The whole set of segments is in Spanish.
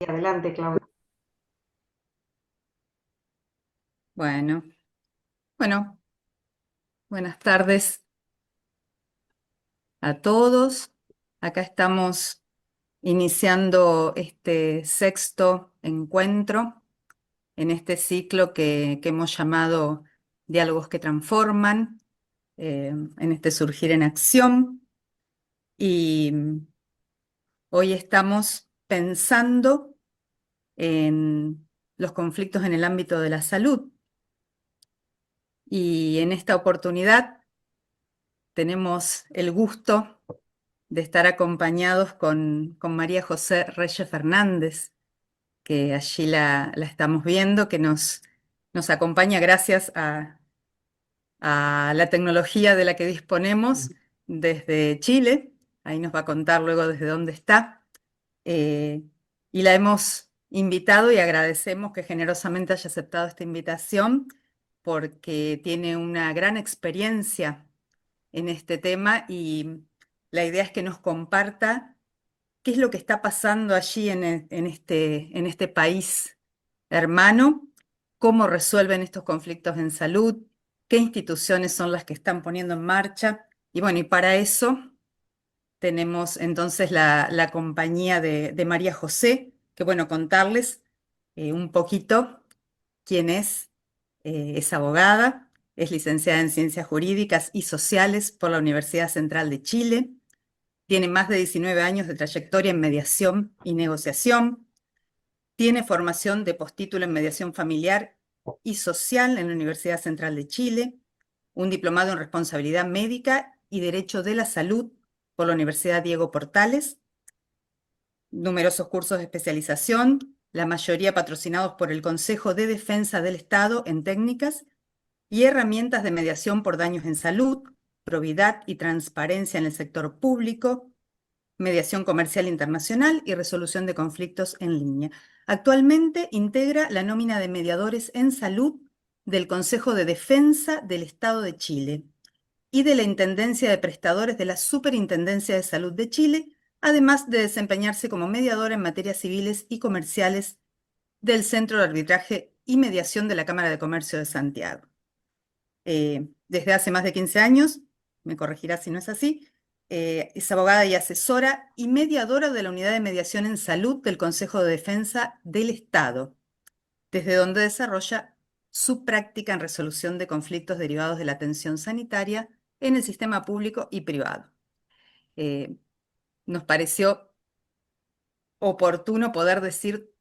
Adelante, Claudia. Bueno, bueno, buenas tardes a todos. Acá estamos iniciando este sexto encuentro en este ciclo que hemos llamado Diálogos que Transforman, en este Surgir en Acción. Y hoy estamos pensando en los conflictos en el ámbito de la salud. Y en esta oportunidad tenemos el gusto de estar acompañados con María José Reyes Fernández, que allí la estamos viendo, que nos acompaña gracias a la tecnología de la que disponemos desde Chile. Ahí nos va a contar luego desde dónde está. Eh, y la hemos invitado y agradecemos que generosamente haya aceptado esta invitación porque tiene una gran experiencia en este tema y la idea es que nos comparta qué es lo que está pasando allí en este país hermano, cómo resuelven estos conflictos en salud, qué instituciones son las que están poniendo en marcha. Y bueno, y para eso tenemos entonces la compañía de María José, que bueno, contarles un poquito quién es abogada, es licenciada en Ciencias Jurídicas y Sociales por la Universidad Central de Chile. Tiene más de 19 años de trayectoria en mediación y negociación. Tiene formación de postítulo en mediación familiar y social en la Universidad Central de Chile, un diplomado en responsabilidad médica y derecho de la salud por la Universidad Diego Portales, numerosos cursos de especialización, la mayoría patrocinados por el Consejo de Defensa del Estado en técnicas y herramientas de mediación por daños en salud, probidad y transparencia en el sector público, mediación comercial internacional y resolución de conflictos en línea. Actualmente integra la nómina de mediadores en salud del Consejo de Defensa del Estado de Chile y de la Intendencia de Prestadores de la Superintendencia de Salud de Chile, además de desempeñarse como mediadora en materias civiles y comerciales del Centro de Arbitraje y Mediación de la Cámara de Comercio de Santiago. Desde hace más de 15 años, me corregirá si no es así, es abogada y asesora y mediadora de la Unidad de Mediación en Salud del Consejo de Defensa del Estado, desde donde desarrolla su práctica en resolución de conflictos derivados de la atención sanitaria en el sistema público y privado. Eh, Nos pareció oportuno poder decir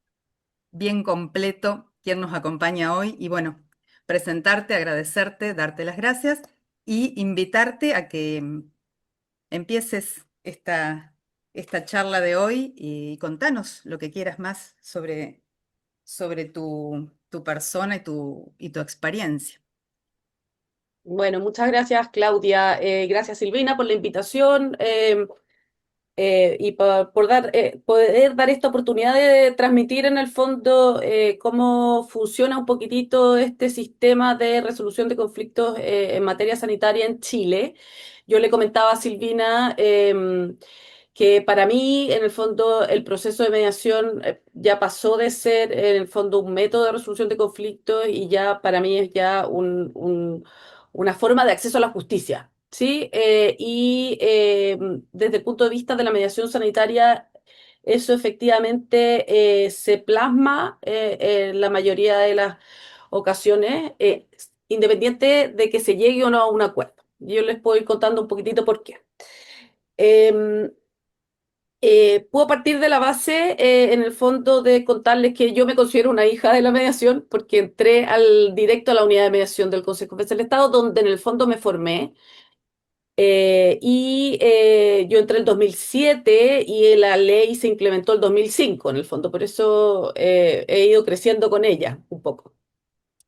bien completo quién nos acompaña hoy y bueno, presentarte, agradecerte, darte las gracias y invitarte a que empieces esta charla de hoy y contanos lo que quieras más sobre tu persona y tu experiencia. Bueno, muchas gracias, Claudia. Gracias, Silvina, por la invitación y por poder dar esta oportunidad de transmitir en el fondo cómo funciona un poquitito este sistema de resolución de conflictos en materia sanitaria en Chile. Yo le comentaba a Silvina que para mí, en el fondo, el proceso de mediación ya pasó de ser, en el fondo, un método de resolución de conflictos y ya para mí es ya una forma de acceso a la justicia, ¿sí? Desde el punto de vista de la mediación sanitaria, eso efectivamente se plasma en la mayoría de las ocasiones, independiente de que se llegue o no a un acuerdo. Yo les puedo ir contando un poquitito por qué. Eh, Puedo partir de la base, en el fondo, de contarles que yo me considero una hija de la mediación porque entré directo a la unidad de mediación del Consejo de Defensa del Estado, donde en el fondo me formé. Yo entré en el 2007 y la ley se implementó el 2005, en el fondo, por eso he ido creciendo con ella un poco.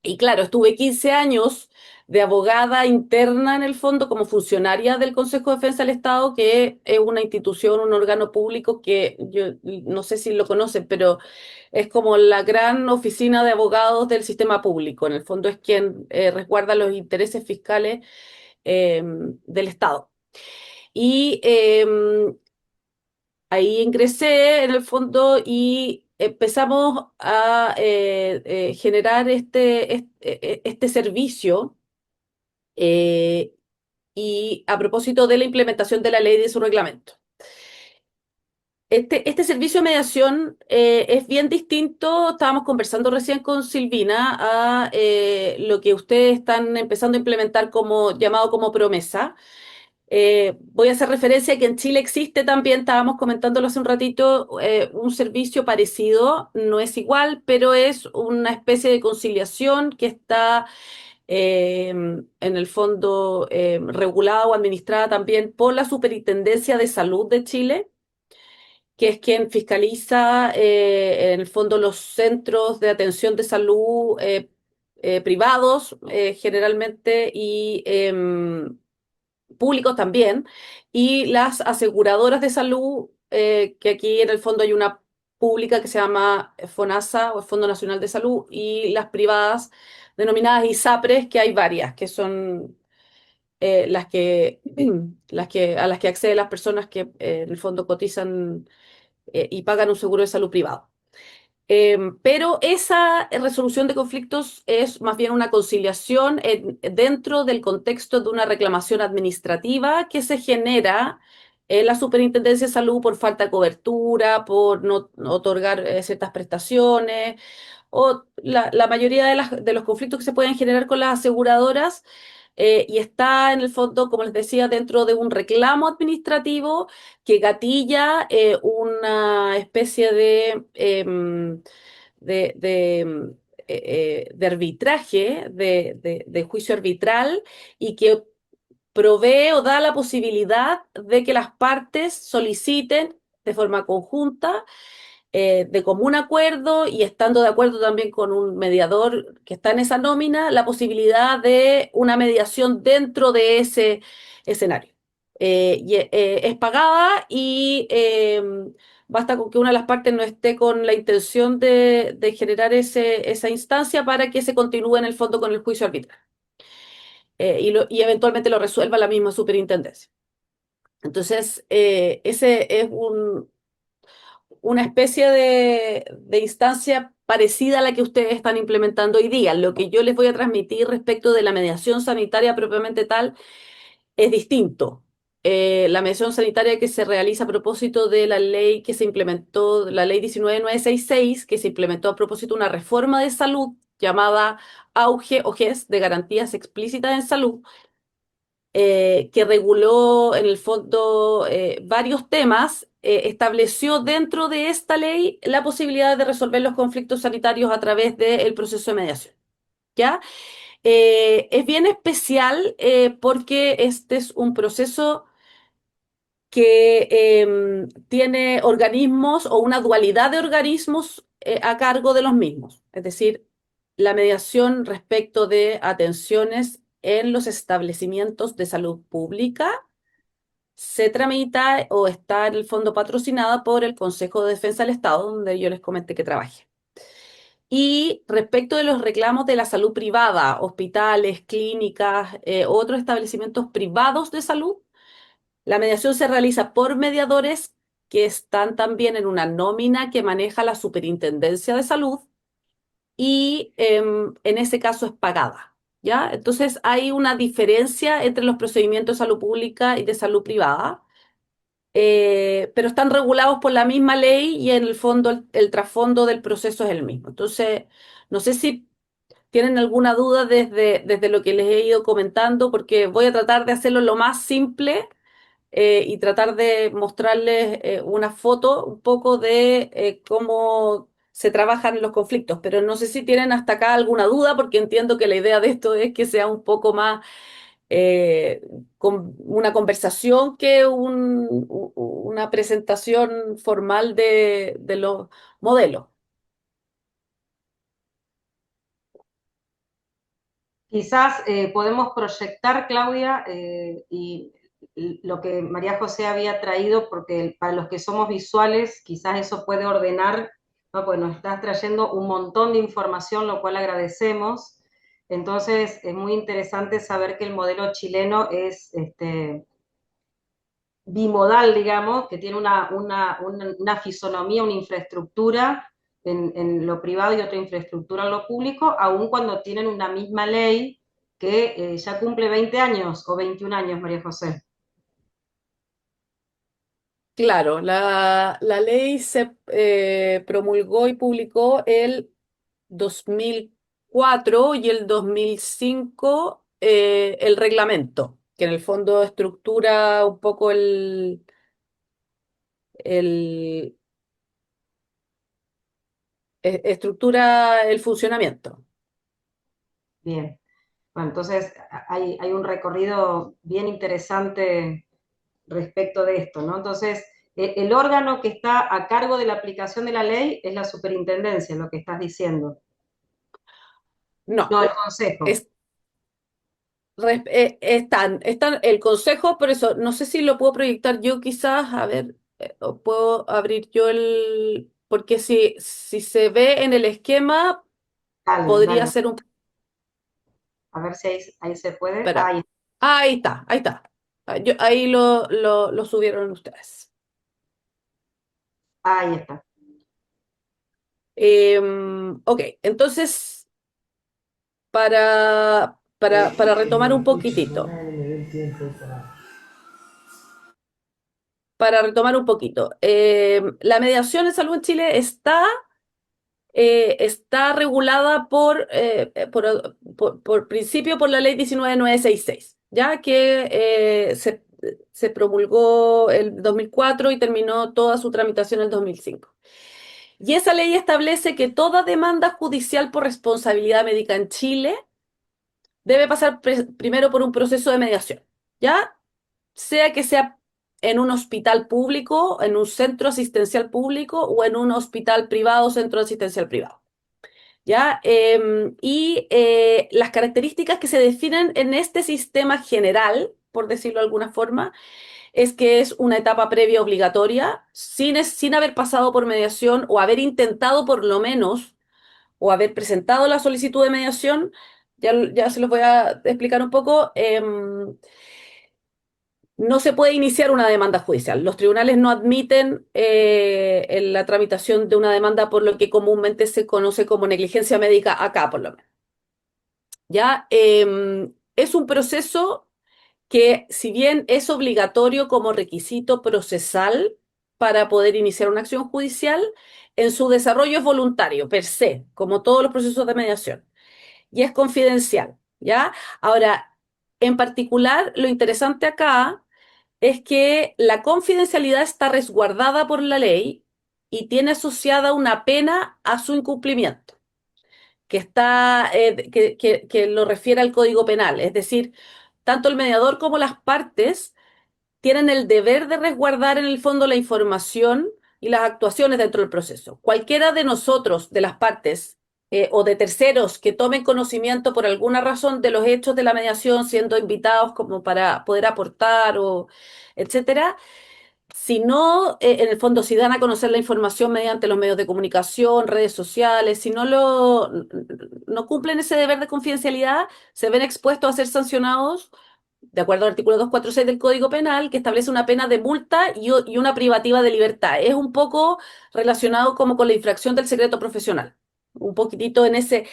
Y claro, estuve 15 años de abogada interna en el fondo como funcionaria del Consejo de Defensa del Estado, que es una institución, un órgano público que yo no sé si lo conocen, pero es como la gran oficina de abogados del sistema público. En el fondo es quien resguarda los intereses fiscales del Estado. Y ahí ingresé en el fondo y empezamos a generar este servicio eh, y a propósito de la implementación de la ley y de su reglamento. Este servicio de mediación es bien distinto, estábamos conversando recién con Silvina, a lo que ustedes están empezando a implementar como llamado como promesa. Voy a hacer referencia a que en Chile existe también, estábamos comentándolo hace un ratito, un servicio parecido, no es igual, pero es una especie de conciliación que está en el fondo regulada o administrada también por la Superintendencia de Salud de Chile, que es quien fiscaliza en el fondo los centros de atención de salud privados generalmente y públicos también, y las aseguradoras de salud, que aquí en el fondo hay una pública que se llama FONASA o el Fondo Nacional de Salud, y las privadas denominadas ISAPRES, que hay varias, que son las que, a las que acceden las personas que en el fondo cotizan y pagan un seguro de salud privado. Pero esa resolución de conflictos es más bien una conciliación dentro del contexto de una reclamación administrativa que se genera en la Superintendencia de Salud por falta de cobertura, por no otorgar ciertas prestaciones, o la mayoría de los conflictos que se pueden generar con las aseguradoras, y está en el fondo, como les decía, dentro de un reclamo administrativo que gatilla una especie de arbitraje, de juicio arbitral, y que provee o da la posibilidad de que las partes soliciten de forma conjunta, de común acuerdo y estando de acuerdo también con un mediador que está en esa nómina, la posibilidad de una mediación dentro de ese escenario. Es pagada y basta con que una de las partes no esté con la intención de generar esa instancia para que se continúe en el fondo con el juicio arbitral y eventualmente lo resuelva la misma superintendencia. Entonces, ese es una especie de instancia parecida a la que ustedes están implementando hoy día. Lo que yo les voy a transmitir respecto de la mediación sanitaria propiamente tal es distinto. La mediación sanitaria que se realiza a propósito de la ley que se implementó, la ley 19966, que se implementó a propósito de una reforma de salud llamada AUGE o GES, de garantías explícitas en salud, que reguló en el fondo varios temas, estableció dentro de esta ley la posibilidad de resolver los conflictos sanitarios a través del proceso de mediación. ¿Ya? Es bien especial porque este es un proceso que tiene organismos o una dualidad de organismos a cargo de los mismos. Es decir, la mediación respecto de atenciones en los establecimientos de salud pública se tramita o está en el fondo patrocinada por el Consejo de Defensa del Estado, donde yo les comenté que trabajé. Y respecto de los reclamos de la salud privada, hospitales, clínicas, otros establecimientos privados de salud, la mediación se realiza por mediadores que están también en una nómina que maneja la Superintendencia de Salud y en ese caso es pagada, ¿ya? Entonces hay una diferencia entre los procedimientos de salud pública y de salud privada, pero están regulados por la misma ley y en el fondo el trasfondo del proceso es el mismo. Entonces, no sé si tienen alguna duda desde lo que les he ido comentando, porque voy a tratar de hacerlo lo más simple y tratar de mostrarles una foto un poco de cómo se trabajan los conflictos, pero no sé si tienen hasta acá alguna duda, porque entiendo que la idea de esto es que sea un poco más eh, con una conversación que una presentación formal de los modelos. Quizás podemos proyectar, Claudia, y lo que María José había traído, porque para los que somos visuales, quizás eso puede ordenar, ¿no? Pues nos estás trayendo un montón de información, lo cual agradecemos. Entonces, es muy interesante saber que el modelo chileno es bimodal, digamos, que tiene una fisonomía, una infraestructura en lo privado y otra infraestructura en lo público, aun cuando tienen una misma ley que ya cumple 20 años o 21 años, María José. Claro, la ley se promulgó y publicó el 2004 y el 2005 el reglamento, que en el fondo estructura un poco el- estructura el funcionamiento. Bien. Bueno, entonces hay un recorrido bien interesante respecto de esto, ¿no? Entonces, el órgano que está a cargo de la aplicación de la ley es la superintendencia, lo que estás diciendo. No, No, el consejo. es, están el consejo, por eso no sé si lo puedo proyectar yo quizás, a ver, o puedo abrir yo porque si se ve en el esquema, Dale, podría dale. ser un... A ver si ahí se puede. Espera. Ahí está, ahí está. Ahí lo subieron ustedes. Ahí está. Ok, entonces, para retomar un poquitito, la mediación en salud en Chile está regulada por principio por la ley 19966, ya que se promulgó el 2004 y terminó toda su tramitación en el 2005. Y esa ley establece que toda demanda judicial por responsabilidad médica en Chile debe pasar primero por un proceso de mediación, ¿ya? Sea que sea en un hospital público, en un centro asistencial público o en un hospital privado, centro asistencial privado. ¿Ya? Las características que se definen en este sistema general, por decirlo de alguna forma, es que es una etapa previa obligatoria, sin haber pasado por mediación o haber intentado por lo menos, o haber presentado la solicitud de mediación. Ya se los voy a explicar un poco. No se puede iniciar una demanda judicial. Los tribunales no admiten en la tramitación de una demanda por lo que comúnmente se conoce como negligencia médica acá, por lo menos. ¿Ya? Es un proceso que, si bien es obligatorio como requisito procesal para poder iniciar una acción judicial, en su desarrollo es voluntario, per se, como todos los procesos de mediación, y es confidencial, ¿ya? Ahora, en particular, lo interesante acá es que la confidencialidad está resguardada por la ley y tiene asociada una pena a su incumplimiento, que lo refiere al Código Penal. Es decir, tanto el mediador como las partes tienen el deber de resguardar en el fondo la información y las actuaciones dentro del proceso. Cualquiera de nosotros, de las partes, o de terceros que tomen conocimiento por alguna razón de los hechos de la mediación, siendo invitados como para poder aportar o etcétera, si no, en el fondo, si dan a conocer la información mediante los medios de comunicación, redes sociales, si no cumplen ese deber de confidencialidad, se ven expuestos a ser sancionados de acuerdo al artículo 246 del Código Penal, que establece una pena de multa y una privativa de libertad. Es un poco relacionado como con la infracción del secreto profesional, un poquitito en ese,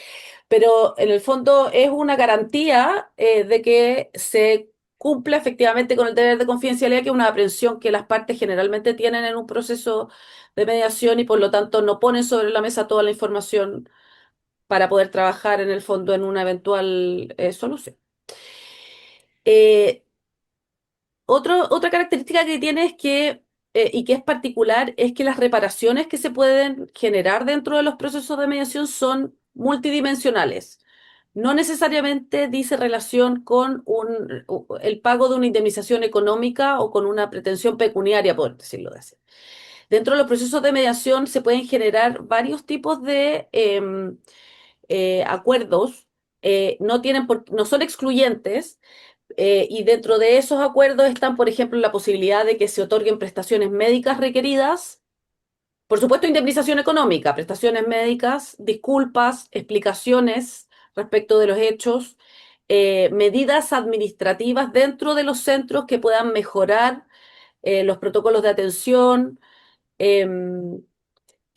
pero en el fondo es una garantía de que se cumpla efectivamente con el deber de confidencialidad, que es una aprehensión que las partes generalmente tienen en un proceso de mediación y por lo tanto no ponen sobre la mesa toda la información para poder trabajar en el fondo en una eventual solución. Eh, Otra característica que tiene es y que es particular, es que las reparaciones que se pueden generar dentro de los procesos de mediación son multidimensionales. No necesariamente dice relación con el pago de una indemnización económica o con una pretensión pecuniaria, por decirlo así. Dentro de los procesos de mediación se pueden generar varios tipos de acuerdos, no son excluyentes, y dentro de esos acuerdos están, por ejemplo, la posibilidad de que se otorguen prestaciones médicas requeridas, por supuesto, indemnización económica, prestaciones médicas, disculpas, explicaciones respecto de los hechos, medidas administrativas dentro de los centros que puedan mejorar los protocolos de atención, em,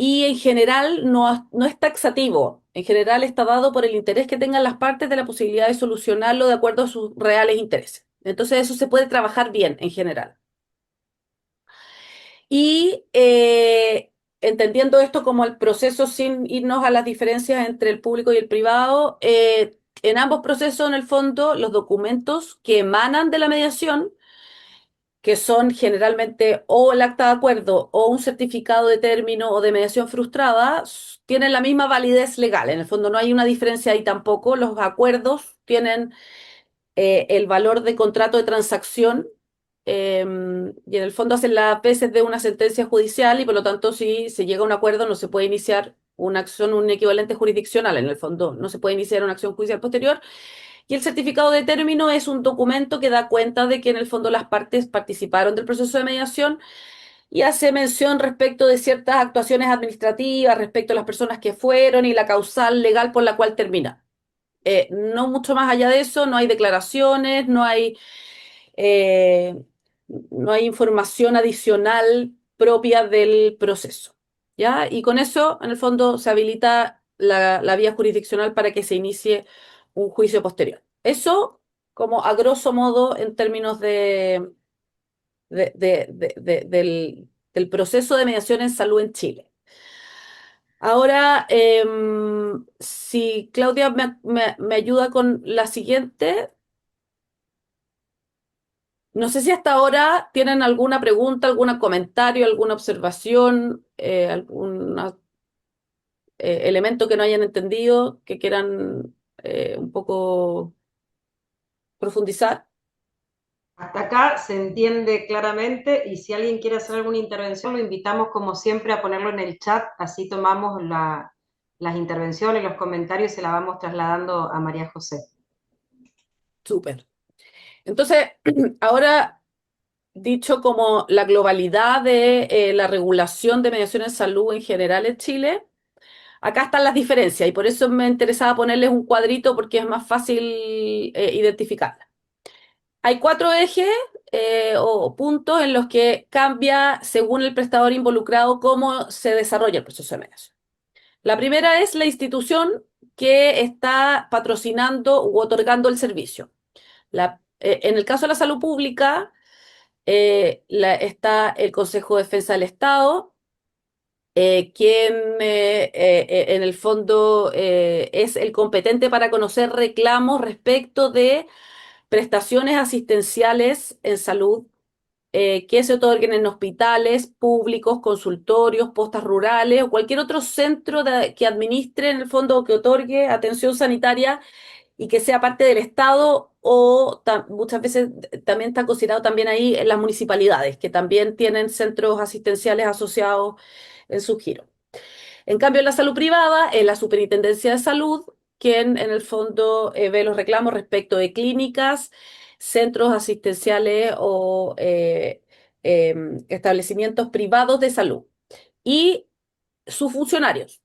y en general no es taxativo. En general está dado por el interés que tengan las partes de la posibilidad de solucionarlo de acuerdo a sus reales intereses. Entonces eso se puede trabajar bien en general. Y entendiendo esto como el proceso sin irnos a las diferencias entre el público y el privado, en ambos procesos, en el fondo, los documentos que emanan de la mediación, que son generalmente o el acta de acuerdo o un certificado de término o de mediación frustrada, tienen la misma validez legal. En el fondo no hay una diferencia ahí tampoco. Los acuerdos tienen el valor de contrato de transacción y en el fondo hacen las veces de una sentencia judicial y por lo tanto si se llega a un acuerdo no se puede iniciar una acción, un equivalente jurisdiccional, en el fondo no se puede iniciar una acción judicial posterior. Y el certificado de término es un documento que da cuenta de que en el fondo las partes participaron del proceso de mediación y hace mención respecto de ciertas actuaciones administrativas, respecto a las personas que fueron y la causal legal por la cual termina. No mucho más allá de eso, no hay declaraciones, eh, no hay información adicional propia del proceso. ¿Ya? Y con eso, en el fondo, se habilita la vía jurisdiccional para que se inicie un juicio posterior. Eso, como a grosso modo, en términos del proceso de mediación en salud en Chile. Ahora, si Claudia me ayuda con la siguiente. No sé si hasta ahora tienen alguna pregunta, algún comentario, alguna observación, algún elemento que no hayan entendido, que quieran un poco profundizar. Hasta acá se entiende claramente y si alguien quiere hacer alguna intervención, lo invitamos como siempre a ponerlo en el chat, así tomamos las intervenciones, los comentarios y se la vamos trasladando a María José. Súper. Entonces, ahora dicho como la globalidad de la regulación de mediación en salud en general en Chile, acá están las diferencias y por eso me interesaba ponerles un cuadrito porque es más fácil identificarlas. Hay 4 ejes o puntos en los que cambia, según el prestador involucrado, cómo se desarrolla el proceso de mediación. La primera es la institución que está patrocinando u otorgando el servicio. En el caso de la salud pública, está el Consejo de Defensa del Estado, quien en el fondo es el competente para conocer reclamos respecto de prestaciones asistenciales en salud que se otorguen en hospitales públicos, consultorios, postas rurales o cualquier otro centro que administre en el fondo o que otorgue atención sanitaria y que sea parte del Estado o muchas veces también está considerado también ahí en las municipalidades, que también tienen centros asistenciales asociados en su giro. En cambio, en la salud privada, es la Superintendencia de Salud quien en el fondo ve los reclamos respecto de clínicas, centros asistenciales o establecimientos privados de salud. Y sus funcionarios.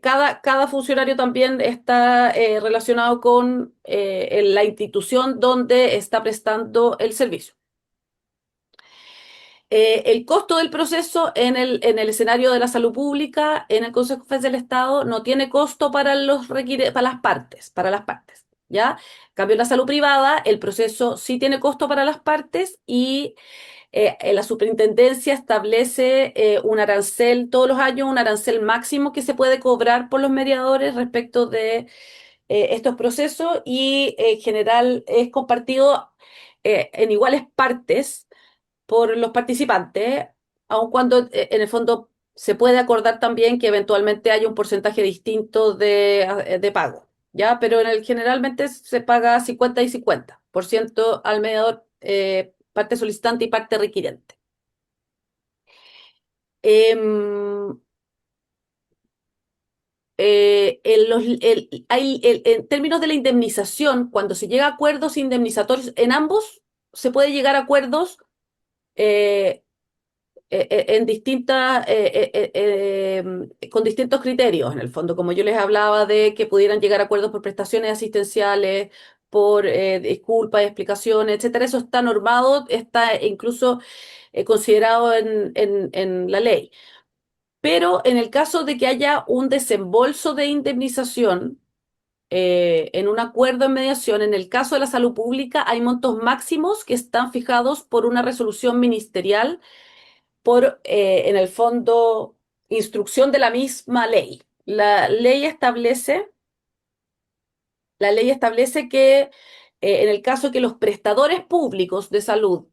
Cada funcionario también está relacionado con la institución donde está prestando el servicio. El costo del proceso en el escenario de la salud pública, en el Consejo de Defensa del Estado, no tiene costo para para las partes, ¿ya? En cambio, en la salud privada, el proceso sí tiene costo para las partes y la superintendencia establece un arancel todos los años, un arancel máximo que se puede cobrar por los mediadores respecto de estos procesos y en general es compartido en iguales partes por los participantes, aun cuando en el fondo se puede acordar también que eventualmente haya un porcentaje distinto de pago, ¿ya? Pero generalmente se paga 50 y 50% al mediador, parte solicitante y parte requirente. Em, en términos de la indemnización, cuando se llega a acuerdos indemnizatorios, en ambos se puede llegar a acuerdos eh, en con distintos criterios, en el fondo, como yo les hablaba de que pudieran llegar a acuerdos por prestaciones asistenciales, por disculpas, explicaciones, etcétera. Eso está normado, está incluso considerado en la ley. Pero en el caso de que haya un desembolso de indemnización en un acuerdo en mediación, en el caso de la salud pública hay montos máximos que están fijados por una resolución ministerial, por, en el fondo, instrucción de la misma ley. La ley establece que en el caso que los prestadores públicos de salud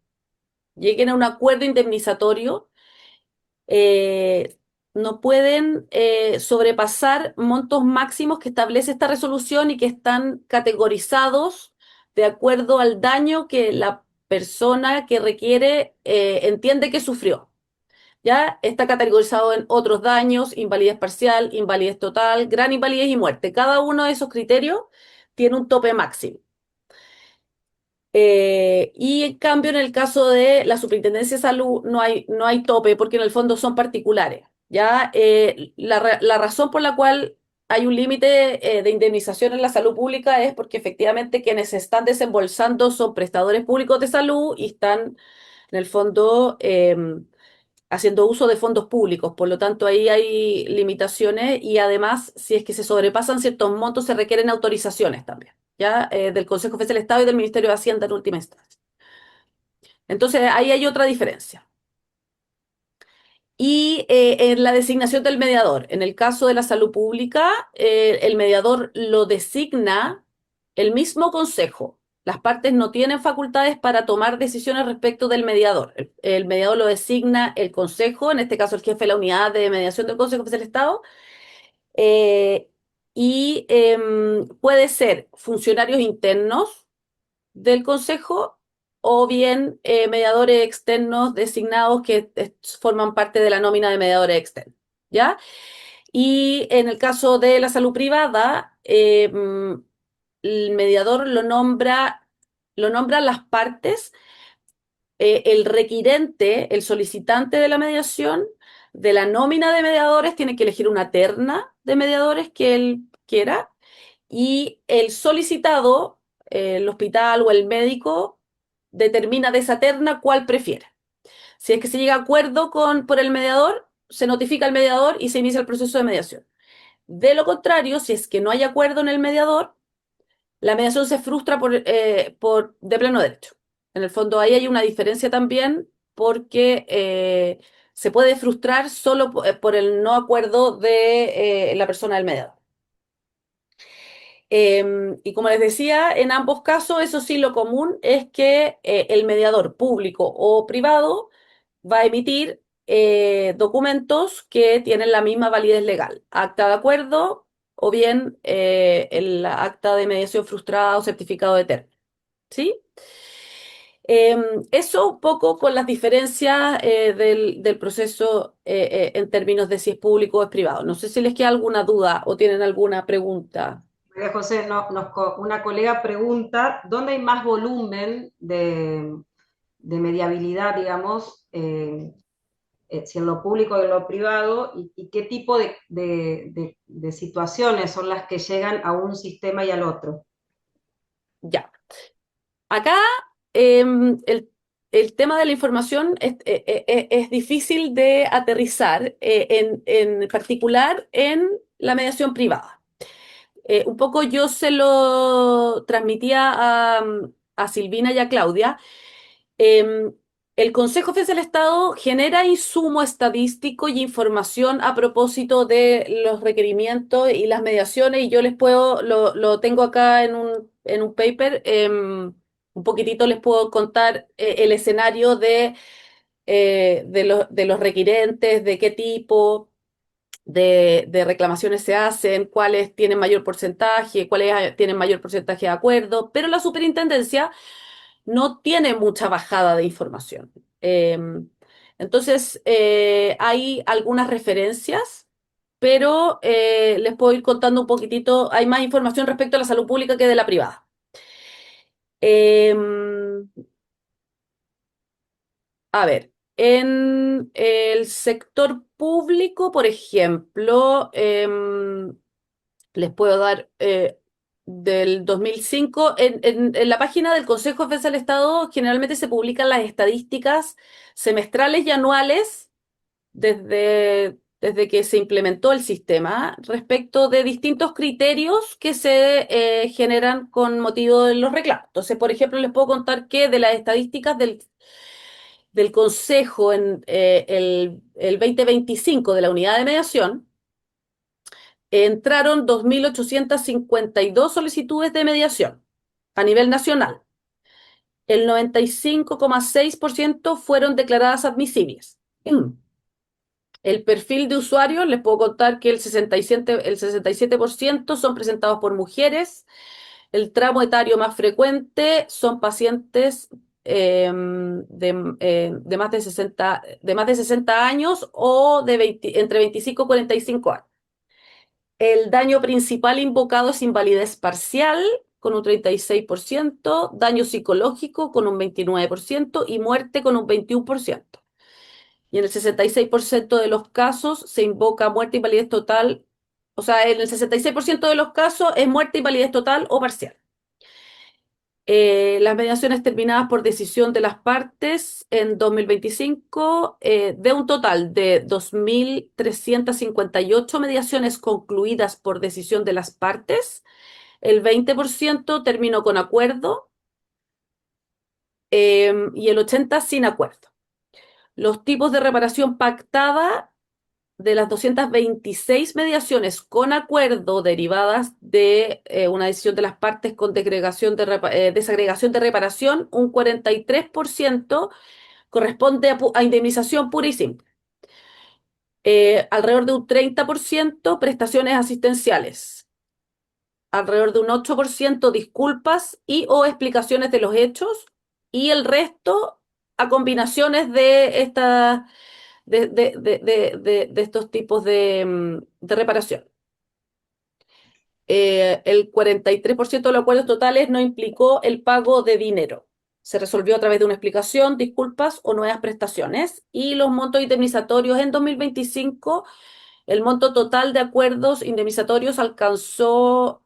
lleguen a un acuerdo indemnizatorio, eh, no pueden sobrepasar montos máximos que establece esta resolución y que están categorizados de acuerdo al daño que la persona que requiere entiende que sufrió. Ya está categorizado en otros daños, invalidez parcial, invalidez total, gran invalidez y muerte. Cada uno de esos criterios tiene un tope máximo. Y en cambio, en el caso de la Superintendencia de Salud no hay tope porque en el fondo son particulares. ¿Ya? La razón por la cual hay un límite de indemnización en la salud pública es porque efectivamente quienes se están desembolsando son prestadores públicos de salud y están en el fondo haciendo uso de fondos públicos. Por lo tanto, ahí hay limitaciones y además, si es que se sobrepasan ciertos montos, se requieren autorizaciones también, ¿ya? Del Consejo Federal del Estado y del Ministerio de Hacienda en última instancia. Entonces, ahí hay otra diferencia. Y en la designación del mediador, en el caso de la salud pública, el mediador lo designa el mismo consejo. Las partes no tienen facultades para tomar decisiones respecto del mediador. El mediador lo designa el consejo, en este caso el jefe de la unidad de mediación del Consejo Federal del Estado, eh, y puede ser funcionarios internos del consejo o bien mediadores externos designados que forman parte de la nómina de mediadores externos, ¿ya? Y en el caso de la salud privada, el mediador lo nombran las partes, el requirente, el solicitante de la mediación, de la nómina de mediadores, tiene que elegir una terna de mediadores que él quiera, y el solicitado, el hospital o el médico, determina de esa terna cuál prefiere. Si es que se llega a acuerdo por el mediador, se notifica al mediador y se inicia el proceso de mediación. De lo contrario, si es que no hay acuerdo en el mediador, la mediación se frustra de pleno derecho. En el fondo, ahí hay una diferencia también porque se puede frustrar solo por el no acuerdo de la persona del mediador. Y como les decía, en ambos casos, eso sí, lo común es que el mediador público o privado va a emitir documentos que tienen la misma validez legal, acta de acuerdo o bien el acta de mediación frustrada o certificado de término. ¿Sí? Eso un poco con las diferencias del proceso en términos de si es público o es privado. No sé si les queda alguna duda o tienen alguna pregunta. María José, una colega pregunta, ¿dónde hay más volumen de mediabilidad, digamos, si en lo público o en lo privado, y qué tipo de situaciones son las que llegan a un sistema y al otro? Ya. Acá el tema de la información es difícil de aterrizar, en particular en la mediación privada. Un poco yo se lo transmitía a Silvina y a Claudia. Eh, el Consejo Federal del Estado genera insumo estadístico y información a propósito de los requerimientos y las mediaciones, y yo lo tengo acá en un paper, un poquitito les puedo contar el escenario de los requirentes, de qué tipo de reclamaciones se hacen, cuáles tienen mayor porcentaje, cuáles tienen mayor porcentaje de acuerdo, pero la superintendencia no tiene mucha bajada de información. Entonces, hay algunas referencias, pero les puedo ir contando un poquitito, hay más información respecto a la salud pública que de la privada. A ver, en el sector público, por ejemplo, les puedo dar del 2005, en la página del Consejo Defensa del Estado generalmente se publican las estadísticas semestrales y anuales desde desde que se implementó el sistema, respecto de distintos criterios que se generan con motivo de los reclamos. Entonces, por ejemplo, les puedo contar que de las estadísticas del Consejo en el 2025 de la unidad de mediación, entraron 2.852 solicitudes de mediación a nivel nacional. El 95,6% fueron declaradas admisibles. El perfil de usuarios, les puedo contar que el 67% son presentados por mujeres. El tramo etario más frecuente son pacientes de más de 60 años o entre 25 y 45 años. El daño principal invocado es invalidez parcial, con un 36%, daño psicológico, con un 29%, y muerte, con un 21%. Y en el 66% de los casos se invoca muerte, invalidez total, o sea, en el 66% de los casos es muerte, invalidez total o parcial. Las mediaciones terminadas por decisión de las partes en 2025, de un total de 2.358 mediaciones concluidas por decisión de las partes, el 20% terminó con acuerdo y el 80% sin acuerdo. Los tipos de reparación pactada de las 226 mediaciones con acuerdo derivadas de una decisión de las partes con desagregación de reparación, un 43% corresponde a indemnización pura y simple. Alrededor de un 30% prestaciones asistenciales. Alrededor de un 8% disculpas y o explicaciones de los hechos, y el resto a combinaciones de estos tipos de reparación. El 43% de los acuerdos totales no implicó el pago de dinero. Se resolvió a través de una explicación, disculpas o nuevas prestaciones. Y los montos indemnizatorios en 2025, el monto total de acuerdos indemnizatorios alcanzó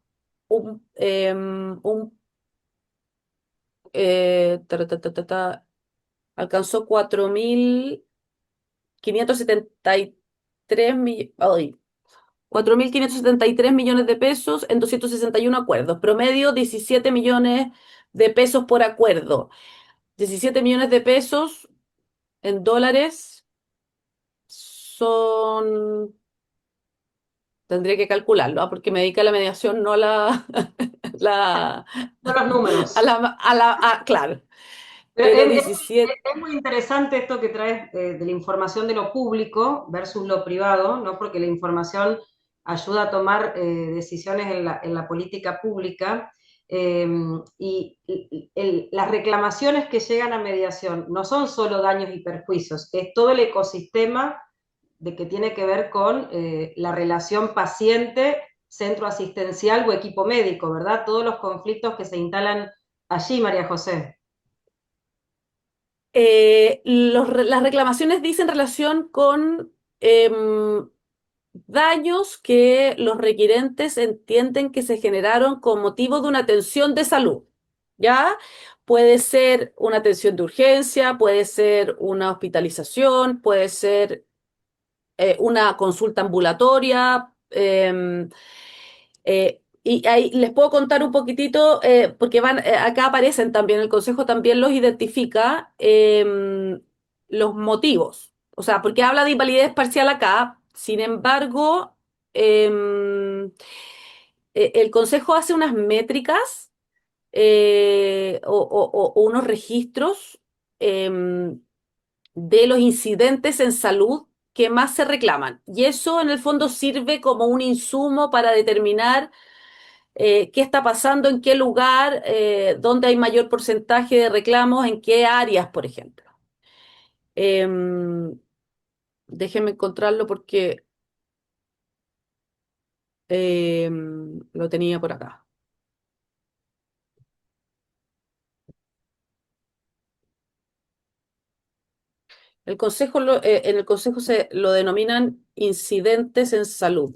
alcanzó 4.573 millones de pesos en 261 acuerdos. Promedio 17 millones de pesos por acuerdo. 17 millones de pesos en dólares son... Tendría que calcularlo, porque me dedica a la mediación, no a la... Son los números. Claro. Pero Pero 17... es muy interesante esto que traes de la información de lo público versus lo privado, ¿no? Porque la información ayuda a tomar decisiones en la política pública, las reclamaciones que llegan a mediación no son solo daños y perjuicios, es todo el ecosistema de que tiene que ver con la relación paciente, centro asistencial o equipo médico, ¿verdad? Todos los conflictos que se instalan allí, María José. Las reclamaciones dicen relación con daños que los requirentes entienden que se generaron con motivo de una atención de salud, ¿ya? Puede ser una atención de urgencia, puede ser una hospitalización, puede ser una consulta ambulatoria. Y ahí les puedo contar un poquitito, porque acá aparecen también, el Consejo también los identifica, los motivos. O sea, porque habla de invalidez parcial acá, sin embargo, el Consejo hace unas métricas o unos registros de los incidentes en salud que más se reclaman. Y eso en el fondo sirve como un insumo para determinar qué está pasando, en qué lugar, dónde hay mayor porcentaje de reclamos, en qué áreas, por ejemplo. Em, Déjenme encontrarlo porque lo tenía por acá. En el consejo se lo denominan incidentes en salud.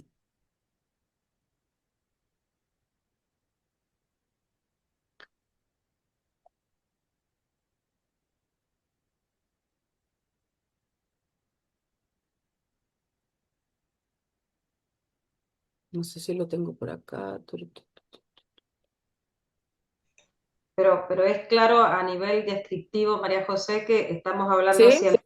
No sé si lo tengo por acá. Pero es claro a nivel descriptivo, María José, que estamos hablando ¿Sí? siempre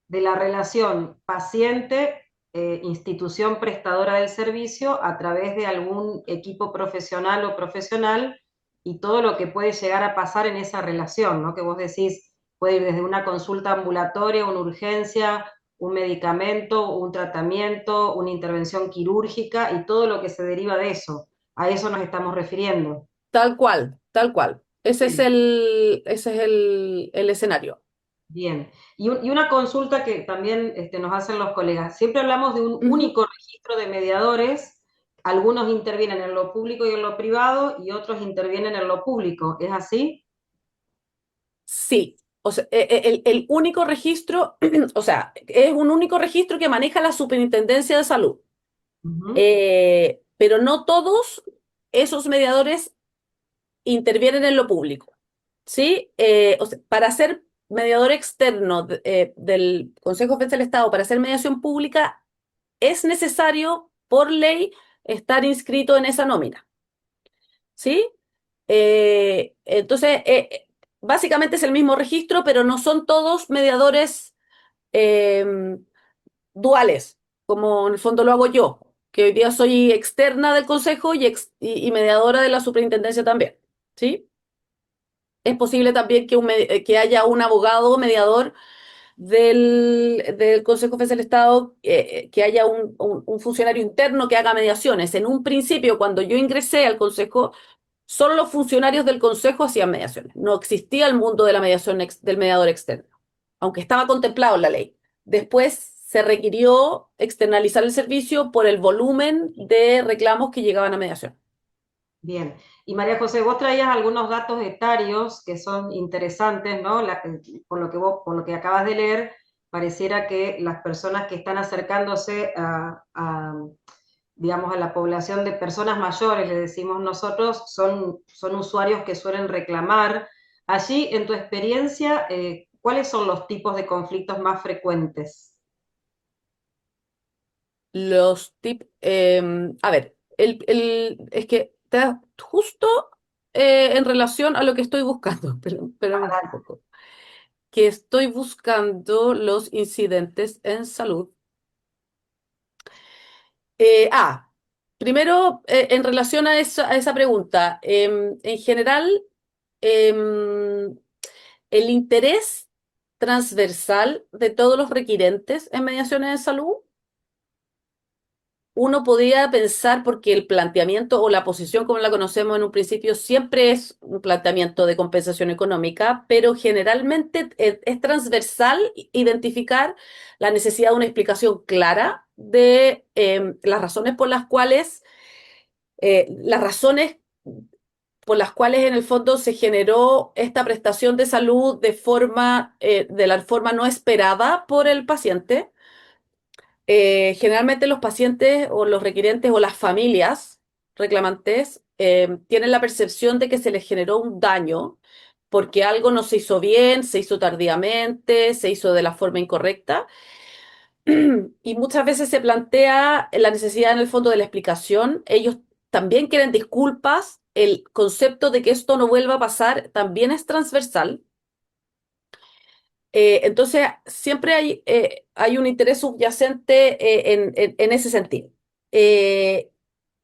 de la relación paciente, institución prestadora del servicio a través de algún equipo profesional o profesional y todo lo que puede llegar a pasar en esa relación, ¿no? Que vos decís, puede ir desde una consulta ambulatoria, una urgencia, un medicamento, un tratamiento, una intervención quirúrgica y todo lo que se deriva de eso. A eso nos estamos refiriendo. Tal cual, tal cual. Bien. Ese es el escenario. Bien, y una consulta que también nos hacen los colegas. Siempre hablamos de un Ujú. único registro de mediadores. Algunos intervienen en lo público y en lo privado y otros intervienen en lo público. ¿Es así? Sí, o sea, el único registro, o sea, es un único registro que maneja la Superintendencia de Salud. Ujú. Pero no todos esos mediadores intervienen en lo público, ¿sí? O sea, para ser mediador externo del Consejo de Defensa del Estado, para hacer mediación pública, es necesario, por ley, estar inscrito en esa nómina, ¿sí? Entonces, básicamente es el mismo registro, pero no son todos mediadores eh, duales, como en el fondo lo hago yo, que hoy día soy externa del Consejo y mediadora de la Superintendencia también, ¿sí? Es posible también que haya un abogado mediador del Consejo Defensa del Estado, que haya un funcionario interno que haga mediaciones. En un principio, cuando yo ingresé al Consejo, solo los funcionarios del Consejo hacían mediaciones. No existía el mundo de la mediación del mediador externo, aunque estaba contemplado en la ley. Después se requirió externalizar el servicio por el volumen de reclamos que llegaban a mediación. Bien. Y María José, vos traías algunos datos etarios que son interesantes, ¿no? Por lo que acabas de leer, pareciera que las personas que están acercándose digamos, a la población de personas mayores, le decimos nosotros, son usuarios que suelen reclamar. Allí, en tu experiencia, ¿cuáles son los tipos de conflictos más frecuentes? Los tips, a ver, es que está justo en relación a lo que estoy buscando, pero un poco, que estoy buscando los incidentes en salud. Eh, ah, Primero, en relación a esa pregunta, en general, em, el interés transversal de todos los requirentes en mediaciones de salud, uno podría pensar, porque el planteamiento o la posición como la conocemos en un principio siempre es un planteamiento de compensación económica, pero generalmente es transversal identificar la necesidad de una explicación clara de las razones por las cuales en el fondo se generó esta prestación de salud de la forma no esperada por el paciente. Generalmente los pacientes o los requirientes o las familias reclamantes tienen la percepción de que se les generó un daño porque algo no se hizo bien, se hizo tardíamente, se hizo de la forma incorrecta. Y muchas veces se plantea la necesidad en el fondo de la explicación. Ellos también quieren disculpas. El concepto de que esto no vuelva a pasar también es transversal. Entonces, siempre hay un interés subyacente en ese sentido.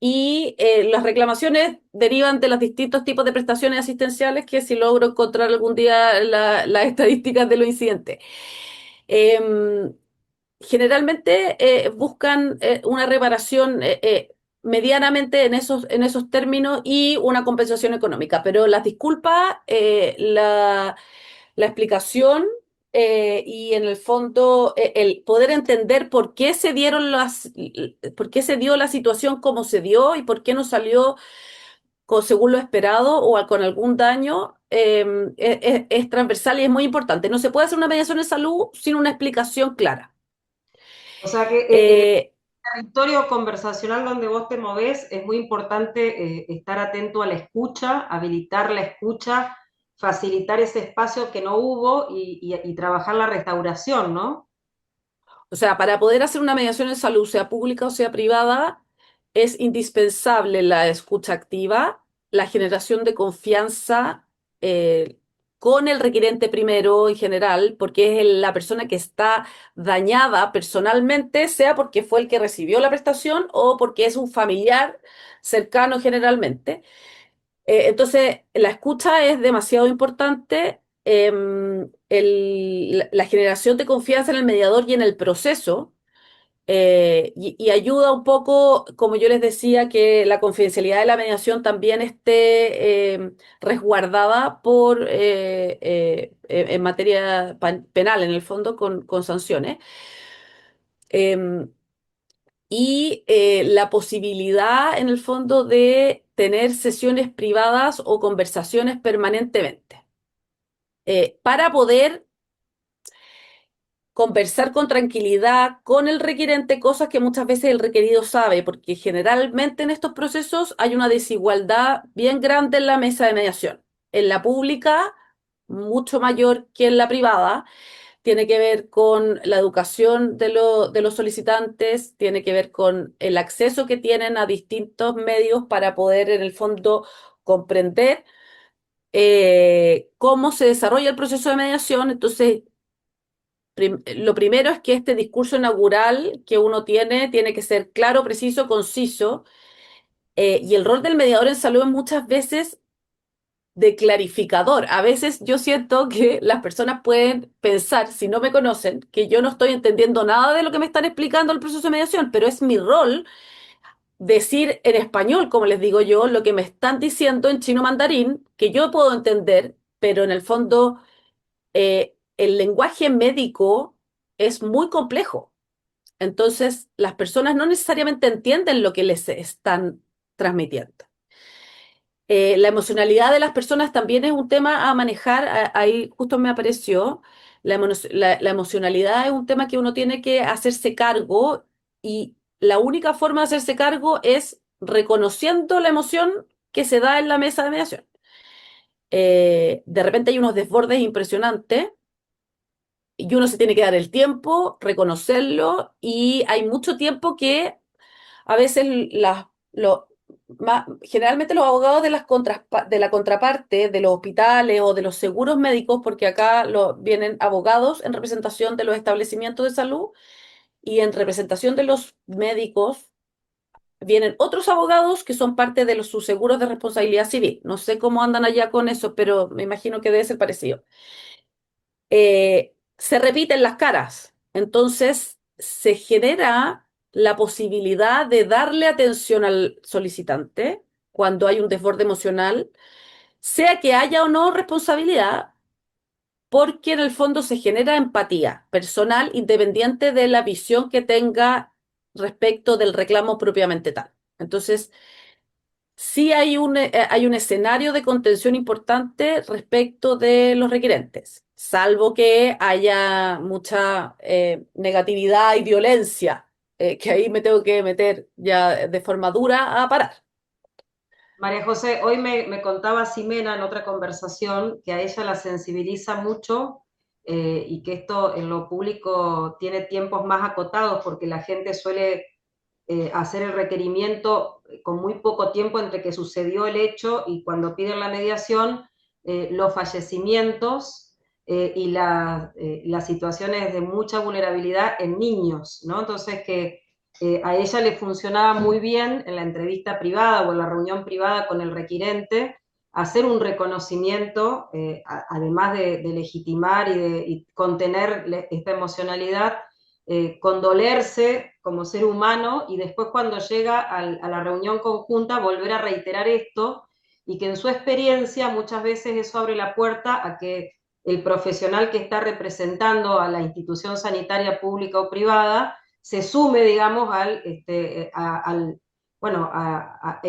Eh, las reclamaciones derivan de los distintos tipos de prestaciones asistenciales que si logro encontrar algún día las estadísticas de los incidentes. Em, Generalmente buscan una reparación medianamente en esos términos y una compensación económica, pero las disculpas, la explicación y en el fondo el poder entender por qué por qué se dio la situación como se dio y por qué no salió según lo esperado o con algún daño, es transversal y es muy importante. No se puede hacer una mediación de salud sin una explicación clara. O sea que Eh, territorio conversacional donde vos te movés, es muy importante estar atento a la escucha, habilitar la escucha, facilitar ese espacio que no hubo y trabajar la restauración, ¿no? o sea, para poder hacer una mediación en salud, sea pública o sea privada, es indispensable la escucha activa, la generación de confianza con el requerente primero en general, porque es la persona que está dañada personalmente, sea porque fue el que recibió la prestación o porque es un familiar cercano generalmente. Entonces, la escucha es demasiado importante. La generación de confianza en el mediador y en el proceso, y ayuda un poco, como yo les decía, que la confidencialidad de la mediación también esté resguardada en materia penal, en el fondo, con sanciones. Em, la posibilidad, en el fondo, de tener sesiones privadas o conversaciones permanentemente, para poder conversar con tranquilidad con el requerente, cosas que muchas veces el requerido sabe, porque generalmente en estos procesos hay una desigualdad bien grande en la mesa de mediación. En la pública, mucho mayor que en la privada. Tiene que ver con la educación de los solicitantes, tiene que ver con el acceso que tienen a distintos medios para poder, en el fondo, comprender cómo se desarrolla el proceso de mediación. Entonces, lo primero es que este discurso inaugural que uno tiene que ser claro, preciso, conciso, y el rol del mediador en salud es muchas veces de clarificador. A veces yo siento que las personas pueden pensar, si no me conocen, que yo no estoy entendiendo nada de lo que me están explicando el proceso de mediación, pero es mi rol decir en español, como les digo yo, lo que me están diciendo en chino mandarín, que yo puedo entender, pero en el fondo el lenguaje médico es muy complejo. Entonces, las personas no necesariamente entienden lo que les están transmitiendo. La emocionalidad de las personas también es un tema a manejar. Ahí justo me apareció. La emocionalidad es un tema que uno tiene que hacerse cargo, y la única forma de hacerse cargo es reconociendo la emoción que se da en la mesa de mediación. De repente hay unos desbordes impresionantes y uno se tiene que dar el tiempo, reconocerlo, y hay mucho tiempo que a veces generalmente los abogados de la contraparte, de los hospitales o de los seguros médicos, porque acá vienen abogados en representación de los establecimientos de salud, y en representación de los médicos vienen otros abogados que son parte de sus seguros de responsabilidad civil. No sé cómo andan allá con eso, pero me imagino que debe ser parecido. Se repiten las caras. Entonces se genera la posibilidad de darle atención al solicitante cuando hay un desborde emocional, sea que haya o no responsabilidad, porque en el fondo se genera empatía personal independiente de la visión que tenga respecto del reclamo propiamente tal. Entonces, sí hay un escenario de contención importante respecto de los requerentes, salvo que haya mucha negatividad y violencia, que ahí me tengo que meter ya de forma dura a parar. María José, hoy me contaba Ximena en otra conversación que a ella la sensibiliza mucho, y que esto en lo público tiene tiempos más acotados porque la gente suele hacer el requerimiento con muy poco tiempo entre que sucedió el hecho y cuando piden la mediación. Los fallecimientos y las situaciones de mucha vulnerabilidad en niños, ¿no? Entonces que a ella le funcionaba muy bien en la entrevista privada o en la reunión privada con el requirente hacer un reconocimiento, además de legitimar y contener esta emocionalidad, condolerse como ser humano, y después cuando llega a la reunión conjunta volver a reiterar esto, y que en su experiencia muchas veces eso abre la puerta a que el profesional que está representando a la institución sanitaria pública o privada se sume, digamos, bueno, a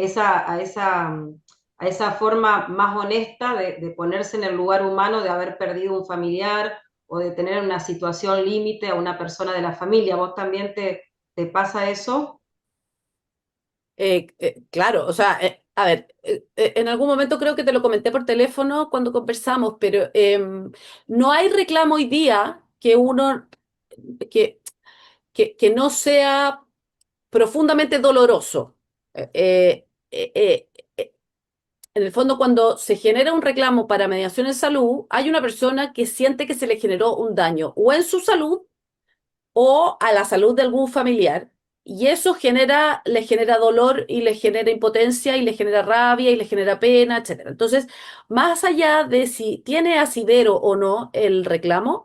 esa forma más honesta de ponerse en el lugar humano de haber perdido un familiar o de tener una situación límite a una persona de la familia. ¿Vos también te pasa eso? Claro, o sea, a ver, en algún momento creo que te lo comenté por teléfono cuando conversamos, pero no hay reclamo hoy día que, que no sea profundamente doloroso. Eh, eh, eh, eh, en el fondo, cuando se genera un reclamo para mediación en salud, hay una persona que siente que se le generó un daño o en su salud o a la salud de algún familiar. Y eso le genera dolor y le genera impotencia y le genera rabia y le genera pena, etcétera. Entonces, más allá de si tiene asidero o no el reclamo,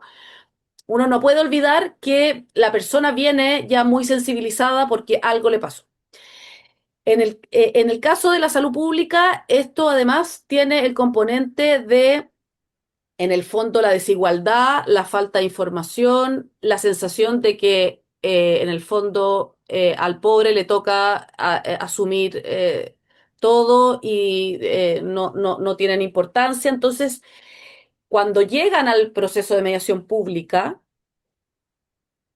uno no puede olvidar que la persona viene ya muy sensibilizada porque algo le pasó. En el caso de la salud pública, esto además tiene el componente de, en el fondo, la desigualdad, la falta de información, la sensación de que en el fondo al pobre le toca asumir todo y no tienen importancia. Entonces, cuando llegan al proceso de mediación pública,